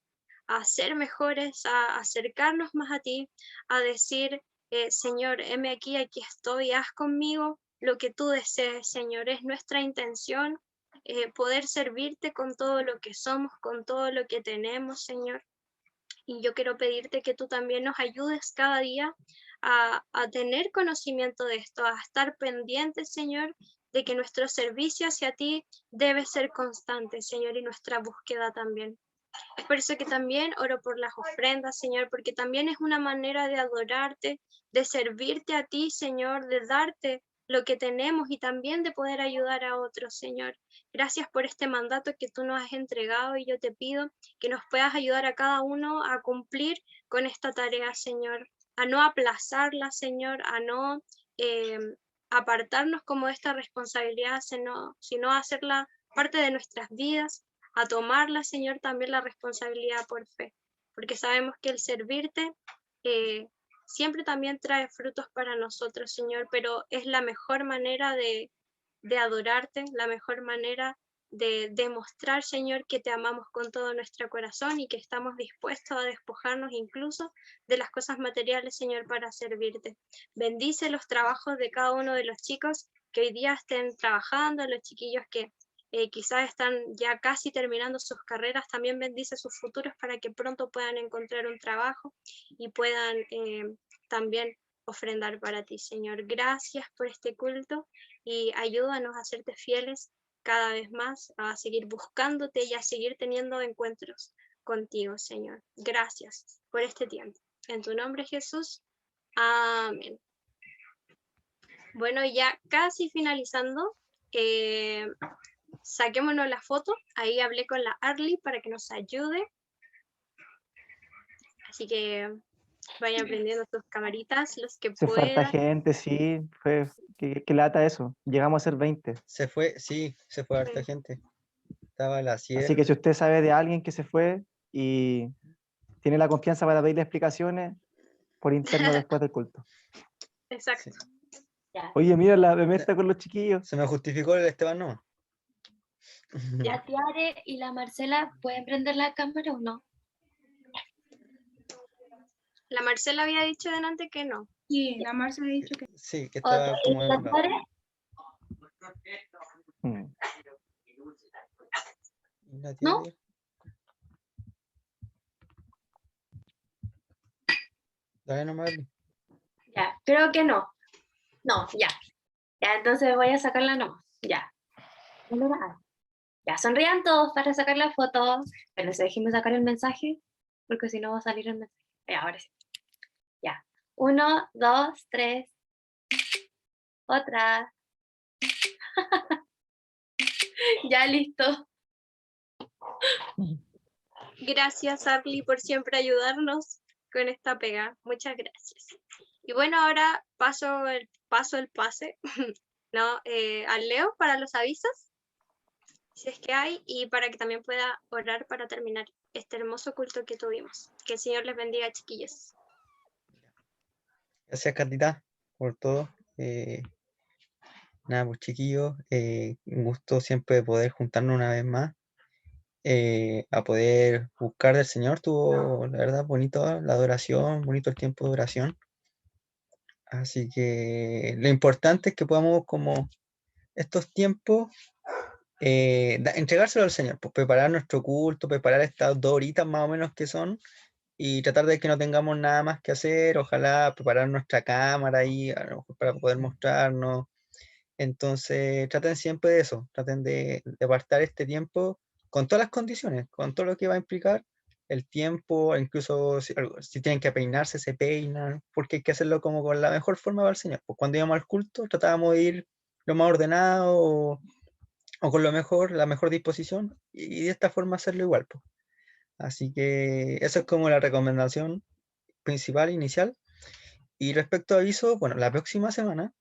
a ser mejores, a acercarnos más a ti, a decir, Señor, heme aquí, aquí estoy, haz conmigo lo que tú desees, Señor. Es nuestra intención poder servirte con todo lo que somos, con todo lo que tenemos, Señor. Y yo quiero pedirte que tú también nos ayudes cada día a tener conocimiento de esto, a estar pendientes, Señor, de que nuestro servicio hacia ti debe ser constante, Señor, y nuestra búsqueda también. Es por eso que también oro por las ofrendas, Señor, porque también es una manera de adorarte, de servirte a ti, Señor, de darte lo que tenemos y también de poder ayudar a otros, Señor. Gracias por este mandato que tú nos has entregado y yo te pido que nos puedas ayudar a cada uno a cumplir con esta tarea, Señor, a no aplazarla, Señor, a no apartarnos como de esta responsabilidad, sino a hacerla parte de nuestras vidas, a tomarla, Señor, también la responsabilidad por fe, porque sabemos que el servirte siempre también trae frutos para nosotros, Señor, pero es la mejor manera de adorarte, la mejor manera de demostrar, Señor, que te amamos con todo nuestro corazón y que estamos dispuestos a despojarnos incluso de las cosas materiales, Señor, para servirte. Bendice los trabajos de cada uno de los chicos que hoy día estén trabajando, los chiquillos que quizás están ya casi terminando sus carreras, también bendice sus futuros para que pronto puedan encontrar un trabajo y puedan también ofrendar para ti, Señor. Gracias por este culto y ayúdanos a serte fieles cada vez más, a seguir buscándote y a seguir teniendo encuentros contigo, Señor. Gracias por este tiempo. En tu nombre, Jesús. Amén. Bueno, ya casi finalizando, saquémonos la foto. Ahí hablé con la Arly para que nos ayude. Así que vayan prendiendo sus camaritas, los que Se falta puedan. gente, sí. Qué lata eso. Llegamos a ser 20. Se fue, sí, se fue harta gente. Estaba la Así 7. que si usted sabe de alguien que se fue y tiene la confianza para pedirle explicaciones, por interno después del culto. Exacto. Ya, Oye, mira, la bebé está con los chiquillos. Se me justificó el Esteban, no. la Tiare y la Marcela, ¿pueden prender la cámara o no? La Marcela había dicho delante que no. Sí, la Marcia ha dicho que Sí, que Ok, estaba ¿y como la en la- Tiare? Mm. la ¿No? tiene. Dale nomás, Arly. Ya, creo que no. No, ya. Ya, entonces voy a sacarla nomás. Ya. Ya, sonrían todos para sacar la foto. Pero se déjenme sacar el mensaje, porque si no va a salir el mensaje. Ya, ahora sí. Ya. 1, 2, 3. Otra. Ya, listo. Gracias, Arly, por siempre ayudarnos con esta pega. Muchas gracias. Y bueno, ahora paso el pase, ¿no? A Leo para los avisos, si es que hay, y para que también pueda orar para terminar este hermoso culto que tuvimos. Que el Señor les bendiga, chiquillos. Gracias, Catita, por todo. Nada, pues chiquillos, un gusto siempre poder juntarnos una vez más, a poder buscar del Señor. Tuvo, la verdad, bonito la adoración, bonito el tiempo de oración. Así que lo importante es que podamos, como estos tiempos, entregárselo al Señor, pues preparar nuestro culto, preparar estas 2 horitas más o menos que son, y tratar de que no tengamos nada más que hacer, ojalá preparar nuestra cámara ahí, a lo mejor para poder mostrarnos. Entonces, traten siempre de eso, traten de apartar este tiempo con todas las condiciones, con todo lo que va a implicar el tiempo, incluso si tienen que peinarse, se peinan, porque hay que hacerlo como con la mejor forma para el Señor. Pues cuando íbamos al culto, tratábamos de ir lo más ordenado o con lo mejor, la mejor disposición, y de esta forma hacerlo igual, pues. Así que eso es como la recomendación principal, inicial. Y respecto a aviso, bueno, la próxima semana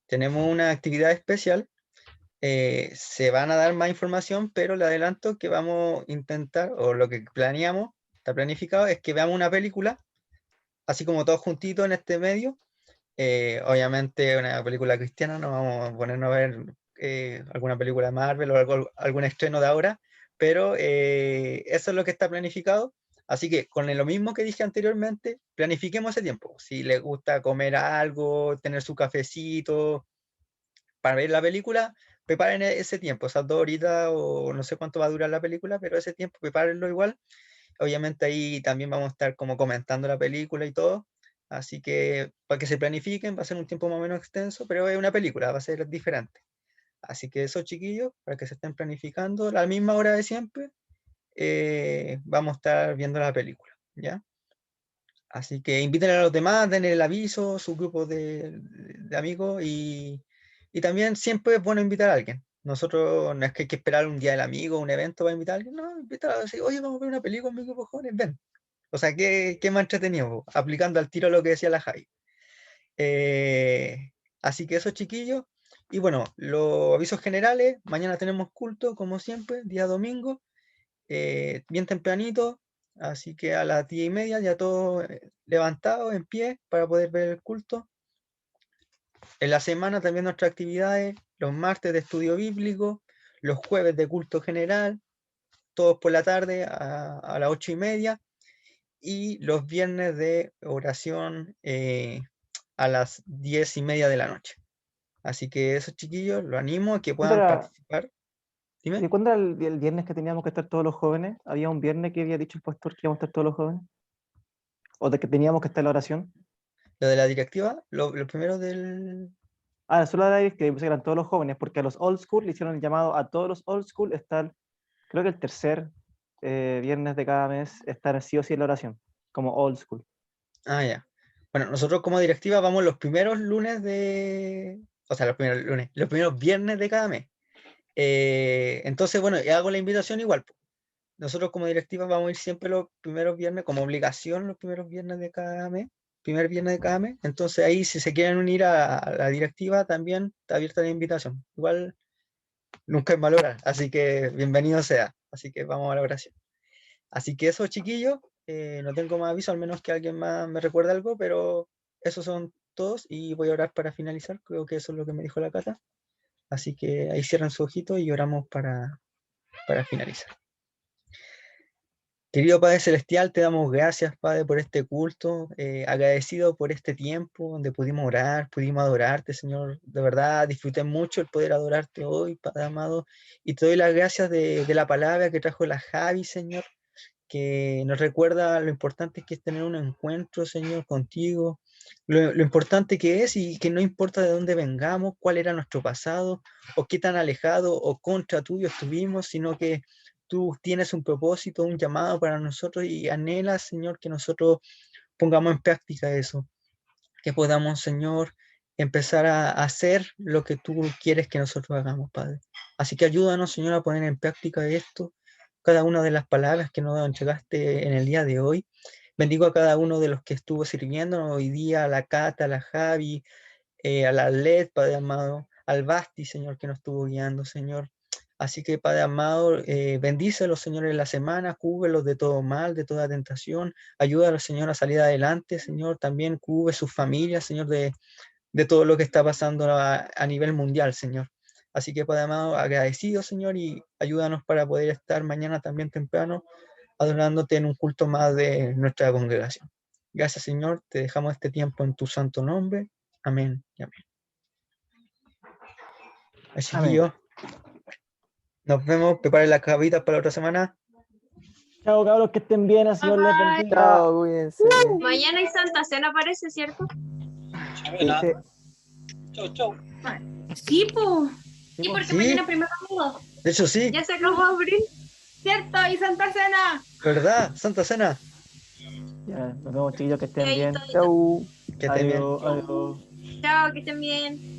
tenemos una actividad especial se van a dar más información, pero le adelanto que vamos a intentar, o lo que planeamos, está planificado, es que veamos una película, así como todos juntitos en este medio. Obviamente una película cristiana, no vamos a ponernos a ver alguna película de Marvel o algún estreno de ahora, pero eso es lo que está planificado. Así que con lo mismo que dije anteriormente, planifiquemos ese tiempo. Si les gusta comer algo, tener su cafecito para ver la película, preparen ese tiempo, esas 2 horitas o no sé cuánto va a durar la película, pero ese tiempo prepárenlo igual. Obviamente ahí también vamos a estar como comentando la película y todo. Así que para que se planifiquen, va a ser un tiempo más o menos extenso, pero es una película, va a ser diferente. Así que esos chiquillos, para que se estén planificando, a la misma hora de siempre, vamos a estar viendo la película, ¿ya? Así que inviten a los demás, den el aviso, su grupo de amigos y también siempre es bueno invitar a alguien. Nosotros no es que hay que esperar un día del amigo, un evento para invitar a alguien, no, invitar a decir, oye, vamos a ver una película en mi grupo jóvenes, ven. O sea, qué más entretenido, po, aplicando al tiro lo que decía la Javi. Así que eso, chiquillos. Y bueno, los avisos generales, mañana tenemos culto, como siempre, día domingo, bien tempranito, así que a las 10:30 ya todos levantados, en pie, para poder ver el culto. En la semana también nuestras actividades, los martes de estudio bíblico, los jueves de culto general, todos por la tarde a las 8:30, y los viernes de oración a las 10:30 de la noche. Así que esos chiquillos, los animo a que ¿Cuándo puedan era, participar. Dime. ¿y cuándo era el viernes que teníamos que estar todos los jóvenes? ¿Había un viernes que había dicho el pastor que íbamos a estar todos los jóvenes? ¿O de que teníamos que estar en la oración? Lo de la directiva, lo primero del... Ah, solo era que eran todos los jóvenes, porque a los old school le hicieron el llamado a todos los old school estar, creo que el tercer viernes de cada mes, estar sí o sí en la oración, como old school. Ah, ya. Bueno, nosotros como directiva vamos los primeros lunes de... O sea, los primeros lunes, los primeros viernes de cada mes. Entonces, bueno, hago la invitación igual, po. Nosotros como directiva vamos a ir siempre los primeros viernes, como obligación, los primeros viernes de cada mes, primer viernes de cada mes. Entonces ahí, si se quieren unir a la directiva, también está abierta la invitación. Igual nunca es mal hora, así que bienvenido sea. Así que vamos a la oración. Así que eso, chiquillos, no tengo más aviso, al menos que alguien más me recuerde algo, pero esos son todos y voy a orar para finalizar. Creo que eso es lo que me dijo la Cata. Así que ahí cierran su ojito y oramos para finalizar. Querido Padre Celestial, te damos gracias, Padre, por este culto, agradecido por este tiempo donde pudimos orar, pudimos adorarte, Señor. De verdad, disfruté mucho el poder adorarte hoy, Padre amado, y te doy las gracias de la palabra que trajo la Javi, Señor, que nos recuerda lo importante que es tener un encuentro, Señor, contigo, lo importante que es y que no importa de dónde vengamos, cuál era nuestro pasado, o qué tan alejado o contra tuyo estuvimos, sino que tú tienes un propósito, un llamado para nosotros y anhelas, Señor, que nosotros pongamos en práctica eso, que podamos, Señor, empezar a hacer lo que tú quieres que nosotros hagamos, Padre. Así que ayúdanos, Señor, a poner en práctica esto, cada una de las palabras que nos entregaste en el día de hoy. Bendigo a cada uno de los que estuvo sirviendo hoy día, a la Cata, a la Javi, a la LED, Padre amado, al Basti, Señor, que nos estuvo guiando, Señor. Así que, Padre amado, bendícelos, Señor, en la semana, cúbrelos de todo mal, de toda tentación. Ayúdalos, Señor, a salir adelante, Señor. También cubre sus familias, Señor, de todo lo que está pasando a nivel mundial, Señor. Así que, Padre amado, agradecido, Señor, y ayúdanos para poder estar mañana también temprano adorándote en un culto más de nuestra congregación. Gracias, Señor. Te dejamos este tiempo en tu santo nombre. Amén y amén. Así que yo, nos vemos. Preparen las cabitas para la otra semana. Chao, cabros, que estén bien, al Señor les Bye. bendiga. Chao, cuídense. Mañana hay Santa Cena, parece, ¿cierto? Chabela. Sí. Chau, chau. Sí, po. Sí, porque Sí. mañana primero domingo. De hecho, sí, Ya se acabó abril. ¿Cierto? Y Santa Cena. ¿verdad? Santa Cena. Ya, nos vemos, chiquillos, que estén bien. Chaito. Chau. Que estén bien. Adiós, adiós. Chao, que estén bien.